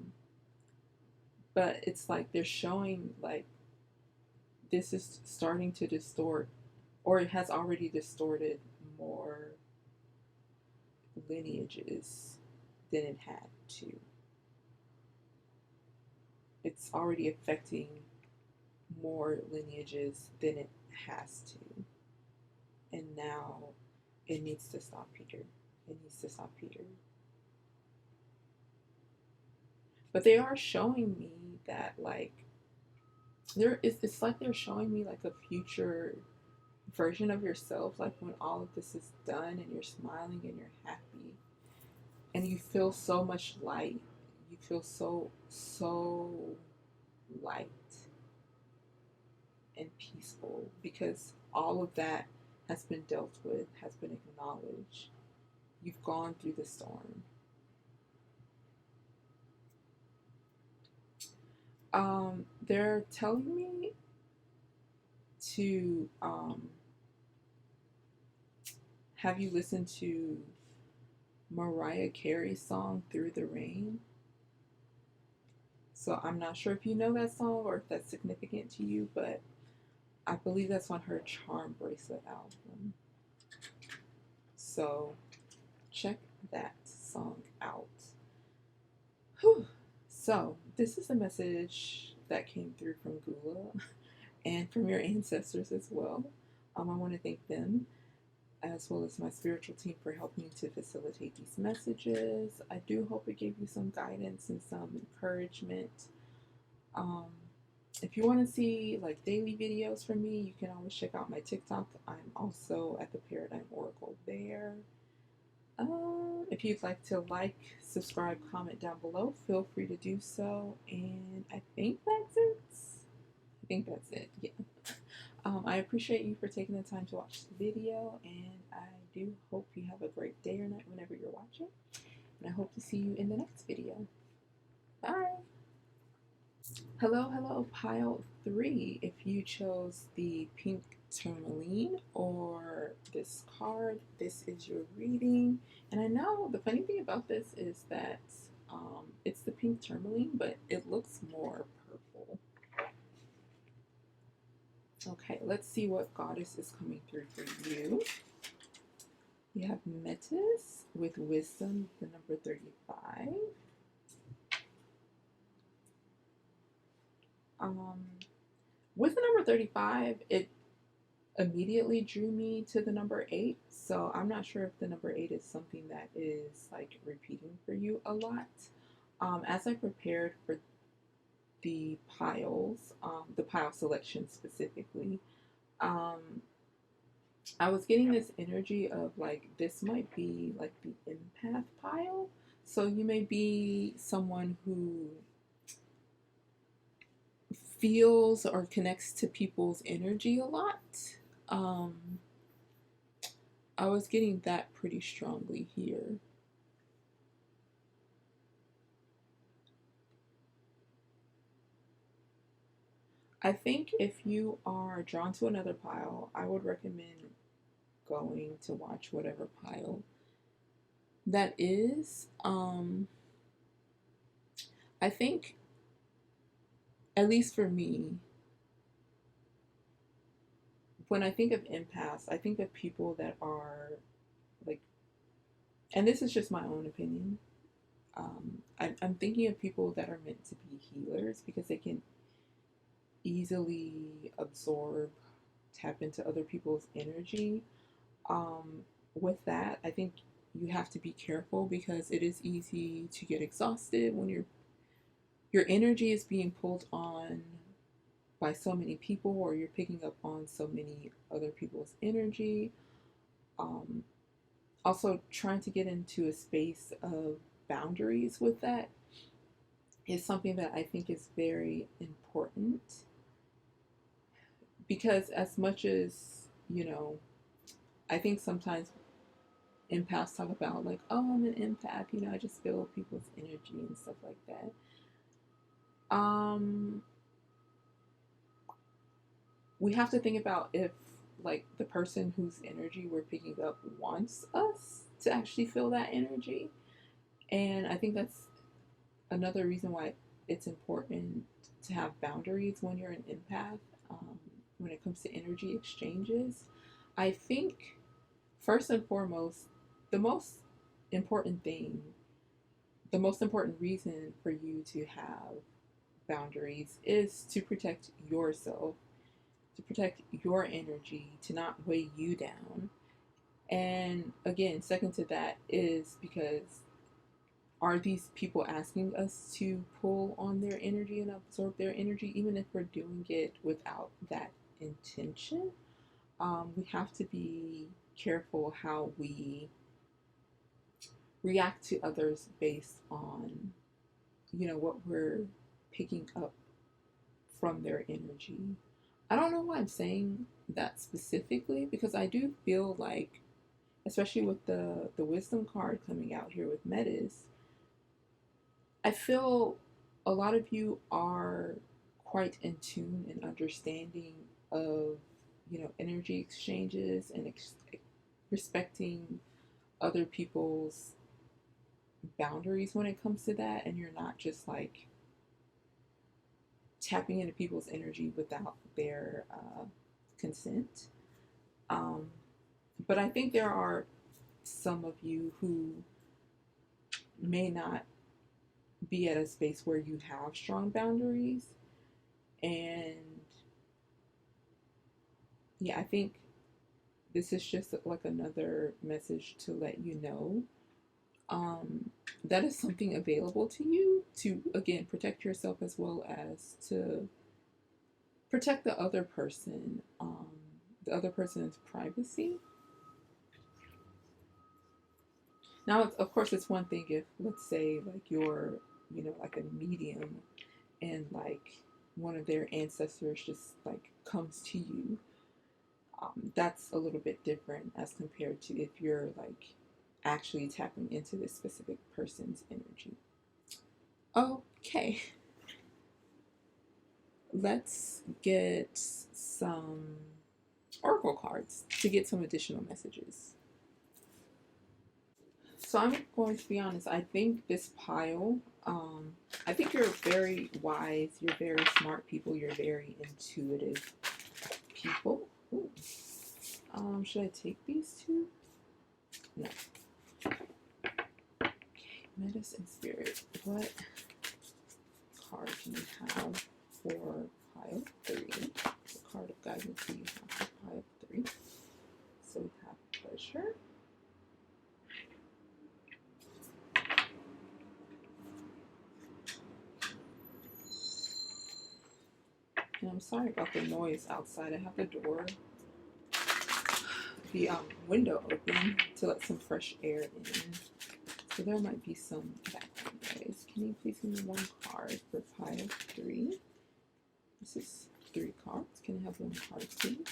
but it's like they're showing like this is starting to distort, or it has already distorted more lineages than it had to. It's already affecting more lineages than it has to. And now it needs to stop Peter. It needs to stop Peter. But they are showing me that, like, it's like they're showing me like a future version of yourself, like when all of this is done and you're smiling and you're happy and you feel so much light. You feel so light and peaceful because all of that has been dealt with, has been acknowledged. You've gone through the storm. They're telling me to have you listen to Mariah Carey's song "Through the Rain." So I'm not sure if you know that song or if that's significant to you, but I believe that's on her Charm Bracelet album. So check that song out. Whew. So this is a message that came through from Gula and from your ancestors as well. I want to thank them as well as my spiritual team for helping to facilitate these messages. I do hope it gave you some guidance and some encouragement. Um, if you want to see like daily videos from me, you can always check out my TikTok. I'm also at the Paradigm Oracle there. If you'd like to like, subscribe, comment down below, feel free to do so. And I think that's it. I think that's it. Yeah. I appreciate you for taking the time to watch the video, and I do hope you have a great day or night whenever you're watching. And I hope to see you in the next video. Bye. Hello, pile 3. If you chose the pink tourmaline or this card, this is your reading. And I know the funny thing about this is that it's the pink tourmaline, but it looks more purple. Okay, let's see what goddess is coming through for you. You have Amethyst with wisdom, the number 35. With the number 35, it immediately drew me to the number 8. So I'm not sure if the number 8 is something that is like repeating for you a lot. As I prepared for the piles, the pile selection specifically, I was getting this energy of like this might be like the empath pile. So you may be someone who feels or connects to people's energy a lot. I was getting that pretty strongly here. I think if you are drawn to another pile, I would recommend going to watch whatever pile that is. I think, at least for me, when I think of empaths, I think of people that are like, and this is just my own opinion. I'm thinking of people that are meant to be healers because they can easily absorb, tap into other people's energy. With that, I think you have to be careful because it is easy to get exhausted when your energy is being pulled on by so many people, or you're picking up on so many other people's energy. Also, trying to get into a space of boundaries with that is something that I think is very important because, as much as I think sometimes empaths talk about like, oh, I'm an empath, I just feel people's energy and stuff like that. We have to think about if like the person whose energy we're picking up wants us to actually feel that energy. And I think that's another reason why it's important to have boundaries when you're an empath. when it comes to energy exchanges, I think first and foremost, the most important thing, the most important reason for you to have boundaries is to protect yourself, to protect your energy, to not weigh you down. And again, second to that is because are these people asking us to pull on their energy and absorb their energy, even if we're doing it without that intention? We have to be careful how we react to others based on, what we're picking up from their energy. I don't know why I'm saying that specifically because I do feel like, especially with the wisdom card coming out here with Metis, I feel a lot of you are quite in tune and understanding of, energy exchanges and respecting other people's boundaries when it comes to that, and you're not just like tapping into people's energy without their consent. Um, but I think there are some of you who may not be at a space where you have strong boundaries. And yeah, I think this is just like another message to let you know that is something available to you to, again, protect yourself as well as to protect the other person's privacy. Now, of course, it's one thing if, let's say, like you're, like a medium and like one of their ancestors just like comes to you. That's a little bit different as compared to if you're like actually tapping into this specific person's energy. Okay, let's get some oracle cards to get some additional messages. So I'm going to be honest, I think this pile, I think you're very wise, you're very smart people, you're very intuitive people. Ooh. Should I take these two? No. Okay, Medicine Spirit, what card do you have for pile 3? What card of guidance do you have for pile 3? So we have Pleasure. And I'm sorry about the noise outside. I have the door, the window open to let some fresh air in. So there might be some background noise. Can you please give me one card for pile 3? This is 3 cards. Can I have one card, please?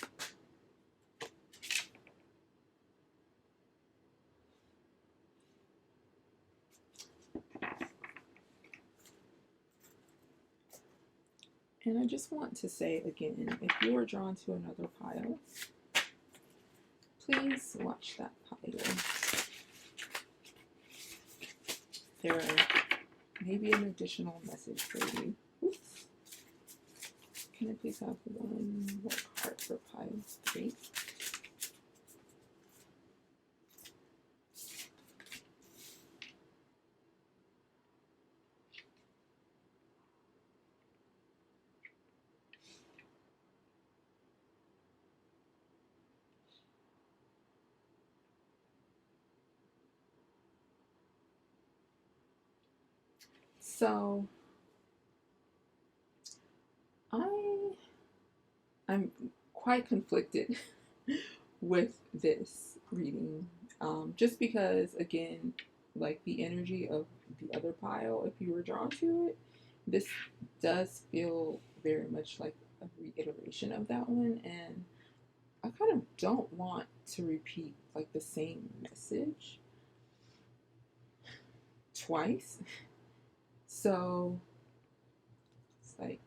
And I just want to say again, if you are drawn to another pile, please watch that pile. There may be an additional message for you. Oops. Can I please have one more card for pile 3? So I'm quite conflicted with this reading, just because, again, like the energy of the other pile, if you were drawn to it, this does feel very much like a reiteration of that one, and I kind of don't want to repeat like the same message twice. So it's like,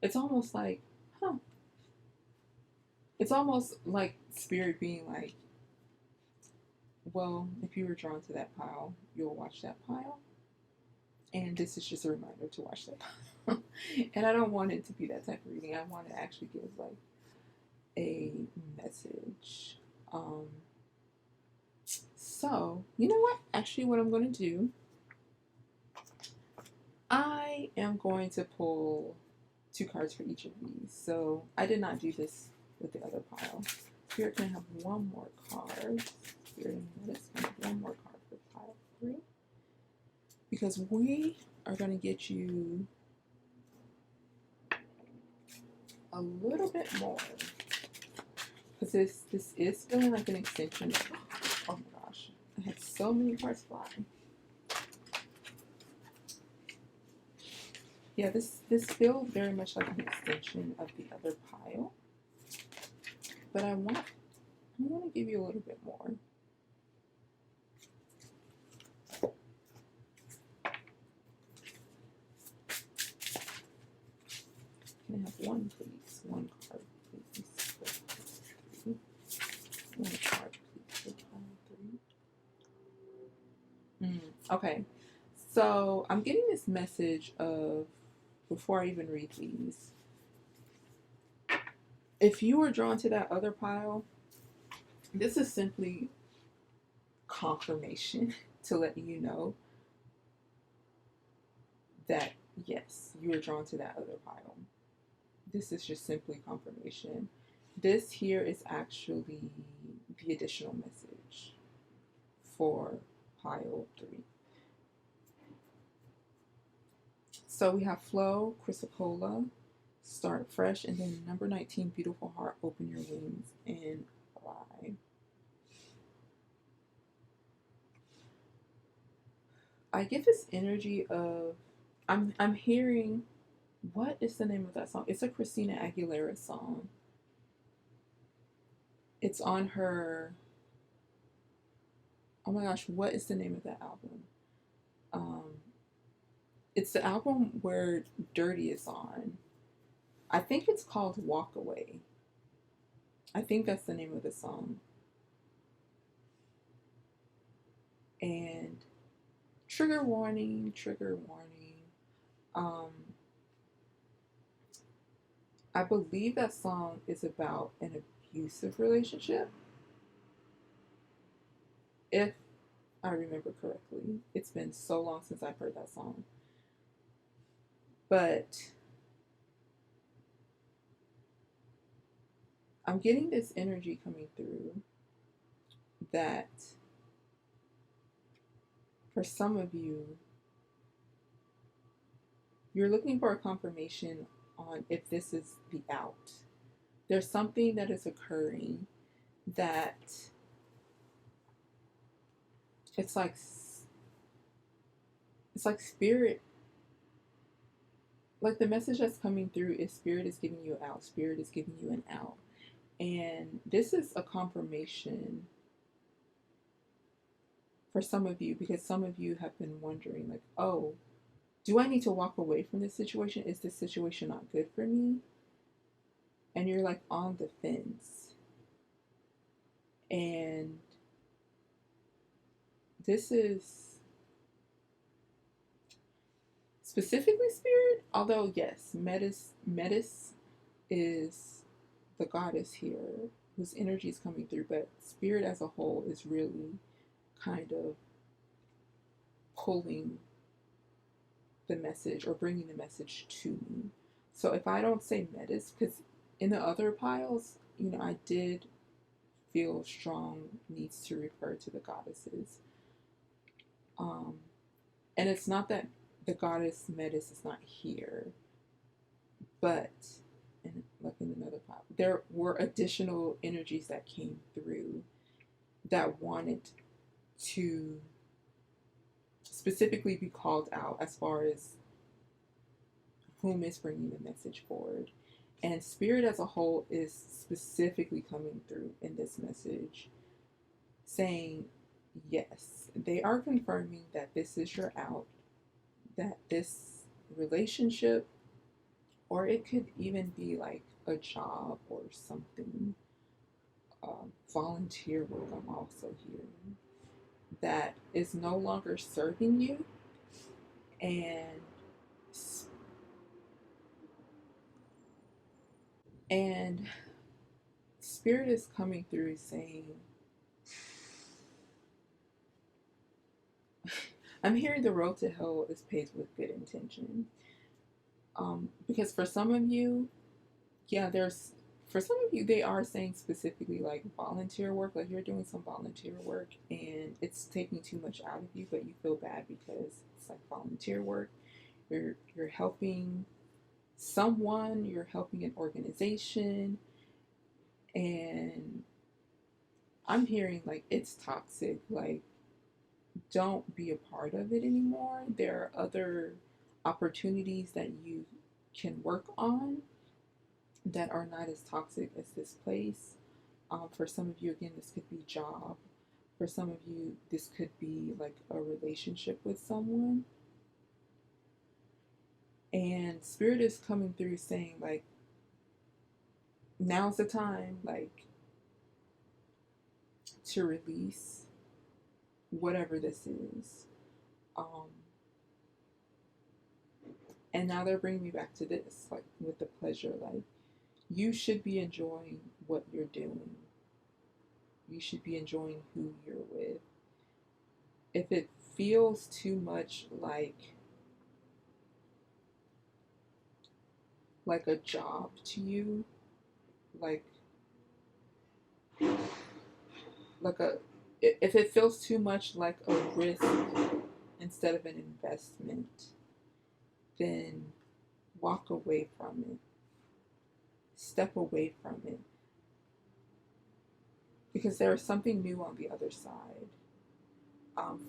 it's almost like, huh, it's almost like spirit being like, well, if you were drawn to that pile, you'll watch that pile. And this is just a reminder to watch that pile. And I don't want it to be that type of reading. I want to actually give like a message. So, you know what? Actually, what I'm going to do, I am going to pull 2 cards for each of these. So, I did not do this with the other pile. Spirit can have one more card. Spirit and Amethyst can have one more card for pile 3. Because we are going to get you a little bit more. Because this is feeling like an extension. Oh my gosh. I had so many cards fly. Yeah, this feels very much like an extension of the other pile. But I want to give you a little bit more. Can I have one, please? One card, please. One card, please, for pile 3. Okay. So I'm getting this message of, before I even read these, if you were drawn to that other pile, this is simply confirmation to let you know that yes, you are drawn to that other pile. This is just simply confirmation. This here is actually the additional message for pile 3. So we have flow, chrysocolla, start fresh, and then number 19, beautiful heart, open your wings and fly. I get this energy of, I'm hearing, what is the name of that song? It's a Christina Aguilera song. It's on her, oh my gosh, what is the name of that album? It's the album where Dirty is on. I think it's called Walk Away. I think that's the name of the song. And trigger warning, trigger warning. I believe that song is about an abusive relationship, if I remember correctly. It's been so long since I've heard that song. But I'm getting this energy coming through that for some of you, you're looking for a confirmation on if this is the out. There's something that is occurring that it's like spirit, like the message that's coming through is spirit is giving you out, spirit is giving you an out. And this is a confirmation for some of you, because some of you have been wondering, like, oh, do I need to walk away from this situation? Is this situation not good for me? And you're like on the fence. And this is specifically spirit, although yes, Metis is the goddess here whose energy is coming through, but spirit as a whole is really kind of pulling the message or bringing the message to me. So if I don't say Metis, because in the other piles, I did feel strong needs to refer to the goddesses. And it's not that the goddess Metis is not here, but like in another pile, there were additional energies that came through that wanted to specifically be called out as far as whom is bringing the message forward. And spirit as a whole is specifically coming through in this message, saying, yes, they are confirming that this is your out, that this relationship, or it could even be like a job or something, volunteer work I'm also hearing, that is no longer serving you, and Spirit is coming through saying, I'm hearing the road to hell is paved with good intention. Because for some of you, yeah, for some of you, they are saying specifically like volunteer work, like you're doing some volunteer work and it's taking too much out of you, but you feel bad because it's like volunteer work. You're helping someone, you're helping an organization, and I'm hearing like it's toxic. Like, don't be a part of it anymore. There are other opportunities that you can work on that are not as toxic as this place. For some of you, again, this could be job. For some of you, this could be like a relationship with someone. And Spirit is coming through saying, like, now's the time, like, to release whatever this is. And now they're bringing me back to this, like, with the pleasure. Like, you should be enjoying what you're doing. You should be enjoying who you're with. If it feels too much like a job to you, like a if it feels too much like a risk instead of an investment, then walk away from it. Step away from it. Because there is something new on the other side.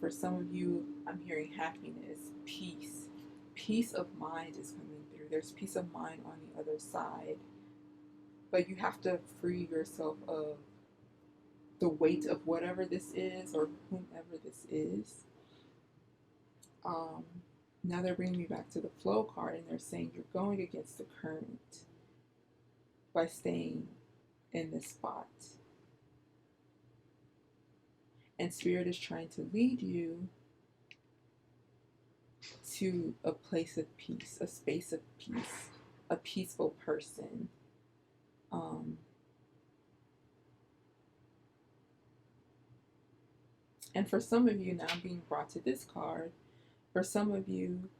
For some of you, I'm hearing happiness, peace. Peace of mind is coming through. There's peace of mind on the other side. But you have to free yourself of the weight of whatever this is or whomever this is. Now they're bringing me back to the flow card, and they're saying you're going against the current by staying in this spot. And Spirit is trying to lead you to a place of peace, a space of peace, a peaceful person. And for some of you, now I'm being brought to this card. For some of you,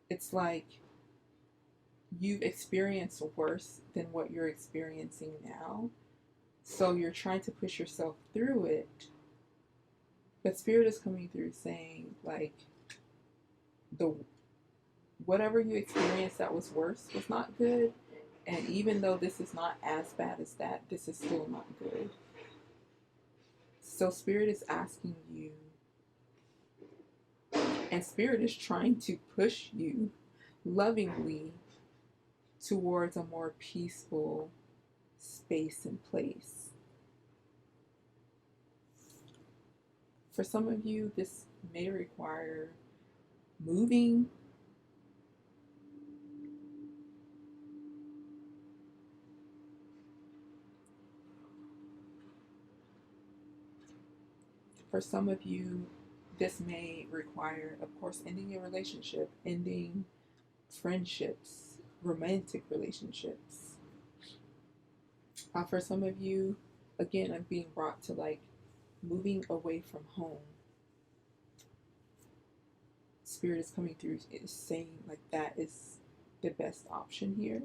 it's like you've experienced worse than what you're experiencing now. So you're trying to push yourself through it. But Spirit is coming through saying, like, whatever you experienced that was worse was not good. And even though this is not as bad as that, this is still not good. So Spirit is asking you, and Spirit is trying to push you lovingly towards a more peaceful space and place. For some of you, this may require moving. For some of you, this may require, of course, ending a relationship, ending friendships, romantic relationships. For some of you, again, I'm being brought to like moving away from home. Spirit is coming through, is saying like that is the best option here.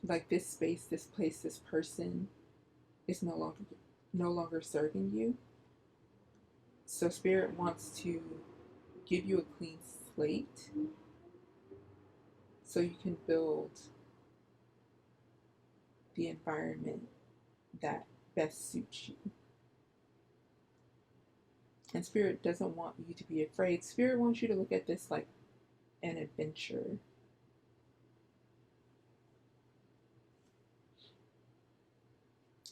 Like this space, this place, this person is no longer serving you. So Spirit wants to give you a clean slate so you can build the environment that best suits you. And Spirit doesn't want you to be afraid. Spirit wants you to look at this like an adventure.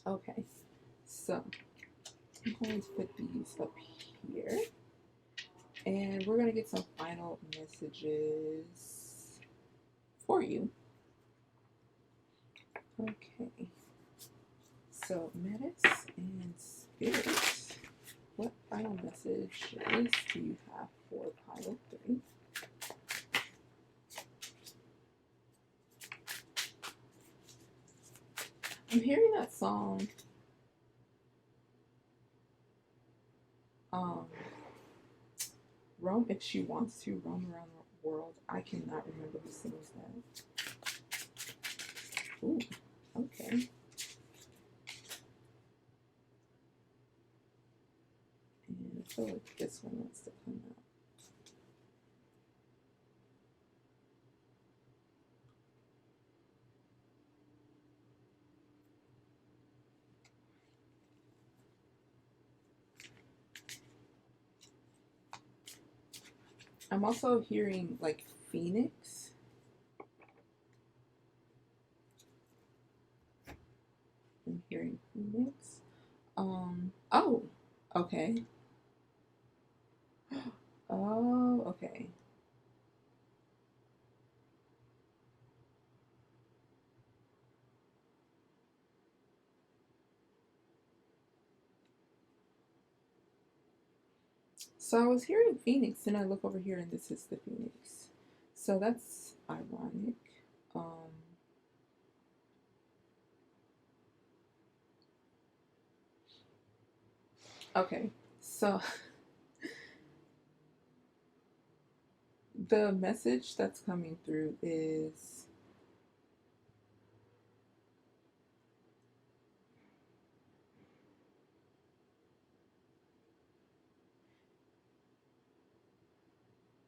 Okay, so I'm going to put these up here. And we're going to get some final messages for you. Okay, so Metis and Spirit, what final messages do you have for pile 3? I'm hearing that song. Um, Roam if she wants to roam around the world. I cannot remember who sings that. Ooh, okay. And I feel like this one wants to come out. I'm also hearing like Phoenix. I'm hearing Phoenix. Oh, okay. Oh, okay. So I was hearing Phoenix, and I look over here, and this is the Phoenix. So that's ironic. Um, okay, so the message that's coming through is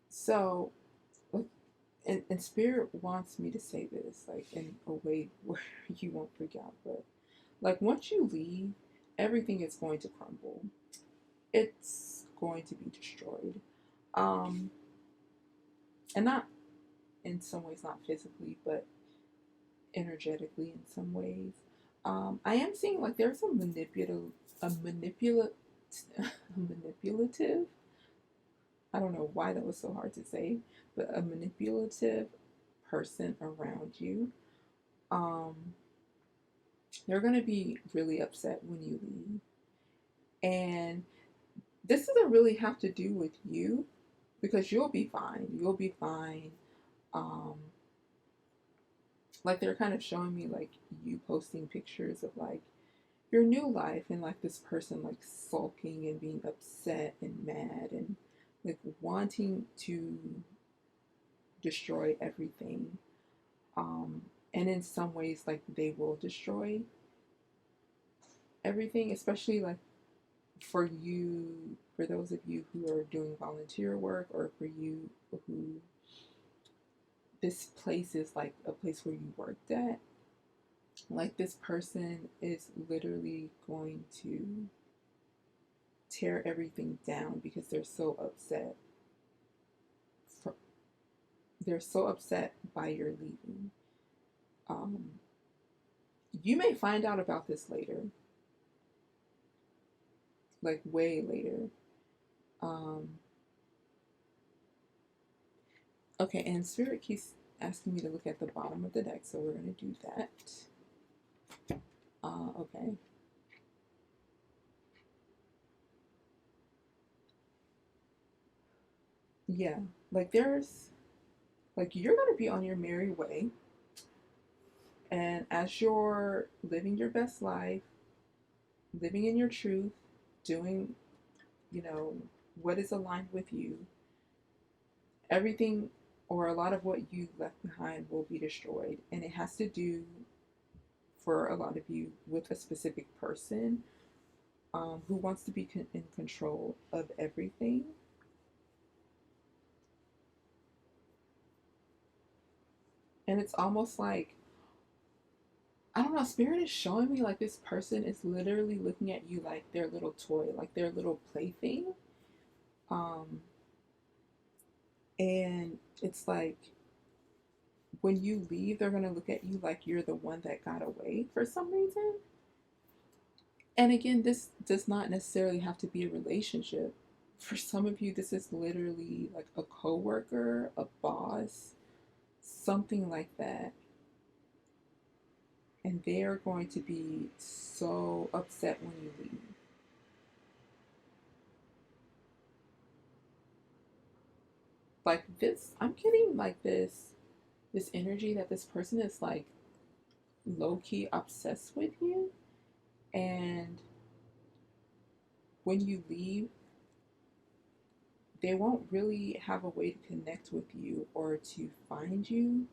so, and Spirit wants me to say this like in a way where you won't freak out, but like once you leave, everything is going to crumble. It's going to be destroyed. Um, and not in some ways, not physically, but energetically in some ways. I am seeing like there's a a manipulative. I don't know why that was so hard to say, but a manipulative person around you. Um, they're gonna be really upset when you leave, and this doesn't really have to do with you because you'll be fine. You'll be fine. Um, like they're kind of showing me like you posting pictures of like your new life and like this person like sulking and being upset and mad and like wanting to destroy everything. And in some ways like they will destroy everything, especially like for you, for those of you who are doing volunteer work, or for you who this place is like a place where you worked at, like this person is literally going to tear everything down because they're so upset. For, they're so upset by your leaving. Um, you may find out about this later, like way later. Um, okay, and Spirit keeps asking me to look at the bottom of the deck, so we're going to do that. Okay. Yeah, like there's, like you're going to be on your merry way, and as you're living your best life, living in your truth, doing, you know, what is aligned with you, everything or a lot of what you left behind will be destroyed. And it has to do, for a lot of you, with a specific person who wants to be in control of everything. And it's almost like, I don't know, Spirit is showing me like this person is literally looking at you like their little toy, like their little plaything. Um, and it's like when you leave, they're going to look at you like you're the one that got away for some reason. And again, this does not necessarily have to be a relationship. For some of you, this is literally like a coworker, a boss, something like that. And they are going to be so upset when you leave. Like this, I'm getting like this energy that this person is like low-key obsessed with you, and when you leave, they won't really have a way to connect with you or to find you.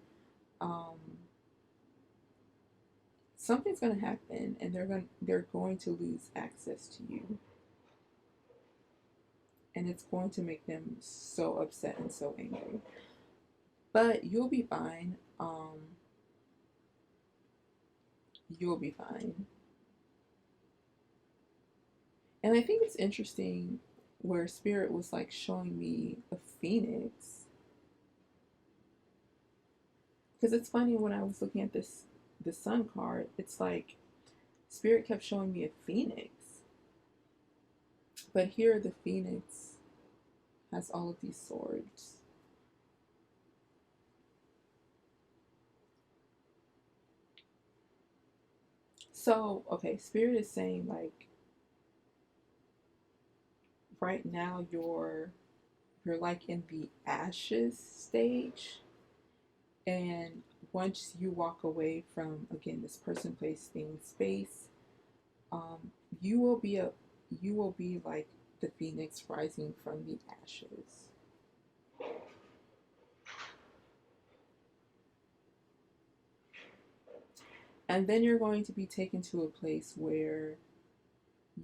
um, Something's going to happen, and they're going to lose access to you, and it's going to make them so upset and so angry. But you'll be fine. You'll be fine. And I think it's interesting where Spirit was like showing me a phoenix, because it's funny when I was looking at the sun card, it's like Spirit kept showing me a phoenix, but here the phoenix has all of these swords. So, okay, Spirit is saying like right now you're like in the ashes stage, and once you walk away from, again, this person, place, thing, space, um, you will be a you will be like the phoenix rising from the ashes. And then you're going to be taken to a place where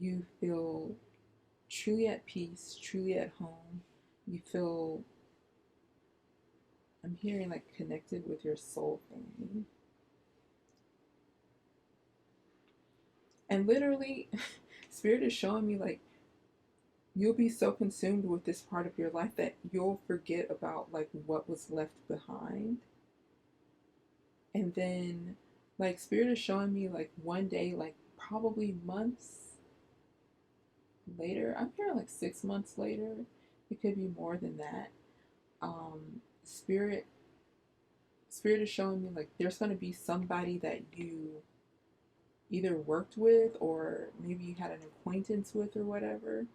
you feel truly at peace, truly at home. You feel, I'm hearing like connected with your soul family. And literally, Spirit is showing me like you'll be so consumed with this part of your life that you'll forget about like what was left behind. And then like Spirit is showing me like one day, like probably months later, I'm hearing like 6 months later, it could be more than that. Um spirit spirit is showing me like there's going to be somebody that you either worked with or maybe you had an acquaintance with or whatever,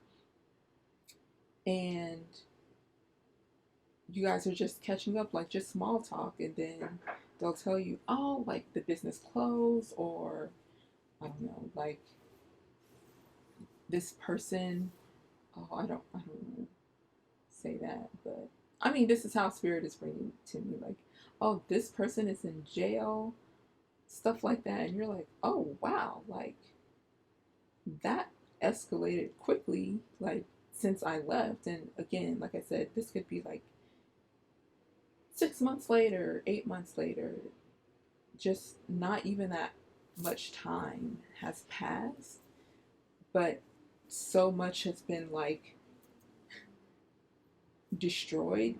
and you guys are just catching up, like just small talk, and then they'll tell you, oh, like the business closed, or I don't know, like this person, oh, I don't say that, but I mean, this is how Spirit is bringing to me, like, oh, this person is in jail, stuff like that, and you're like, oh wow, like that escalated quickly, like since I left, and again, like I said, this could be like 6 months later, 8 months later, just not even that much time has passed, but so much has been like destroyed.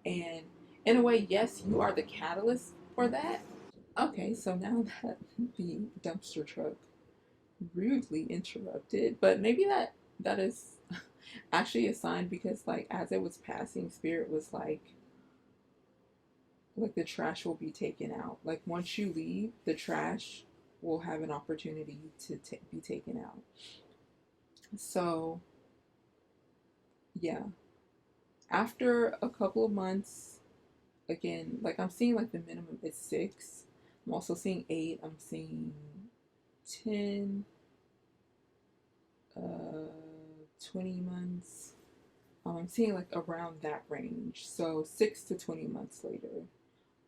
And in a way, yes, you are the catalyst for that. Okay, so now that the dumpster truck rudely interrupted, but maybe that is actually a sign, because like as it was passing, Spirit was like the trash will be taken out. Like once you leave, the trash will have an opportunity to be taken out. So yeah, after a couple of months, again, like I'm seeing like the minimum is 6. I'm also seeing 8. I'm seeing 10, 20 months. I'm seeing like around that range. So 6 to 20 months later,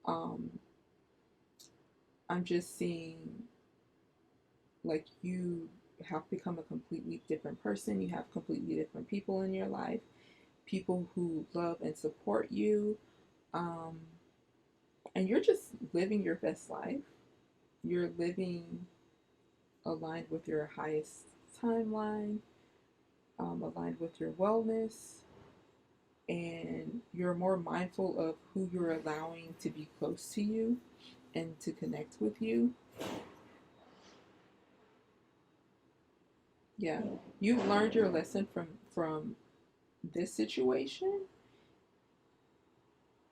um, I'm just seeing like you have become a completely different person. You have completely different people in your life, people who love and support you. Um, and you're just living your best life. You're living aligned with your highest timeline, aligned with your wellness, and you're more mindful of who you're allowing to be close to you and to connect with you. Yeah, you've learned your lesson from this situation.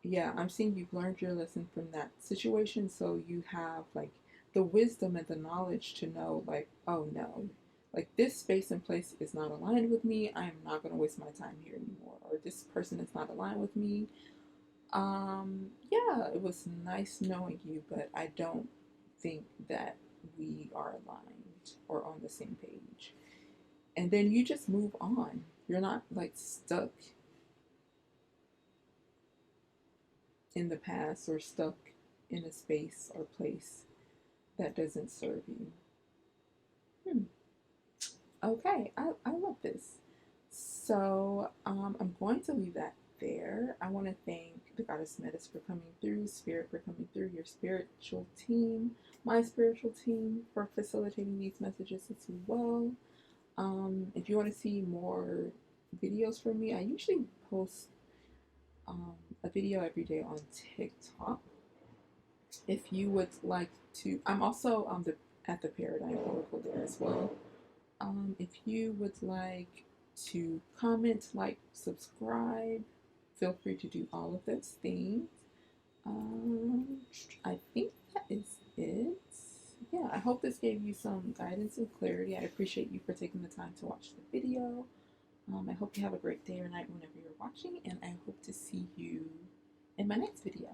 Yeah, I'm seeing you've learned your lesson from that situation, so you have like the wisdom and the knowledge to know, like, oh no, like this space and place is not aligned with me. I am not going to waste my time here anymore, or this person is not aligned with me. Yeah, it was nice knowing you, but I don't think that we are aligned or on the same page. And then you just move on. You're not like stuck in the past or stuck in a space or place that doesn't serve you. Okay, I love this. So I'm going to leave that there. I want to thank the Goddess Metis for coming through, Spirit for coming through, your spiritual team, my spiritual team for facilitating these messages as well. If you want to see more videos from me, I usually post a video every day on TikTok. If you would like to, I'm also at the Paradigm Oracle there as well. If you would like to comment, like, subscribe, feel free to do all of those things. I think that is it. Yeah, I hope this gave you some guidance and clarity. I appreciate you for taking the time to watch the video. I hope you have a great day or night whenever you're watching, and I hope to see you in my next video.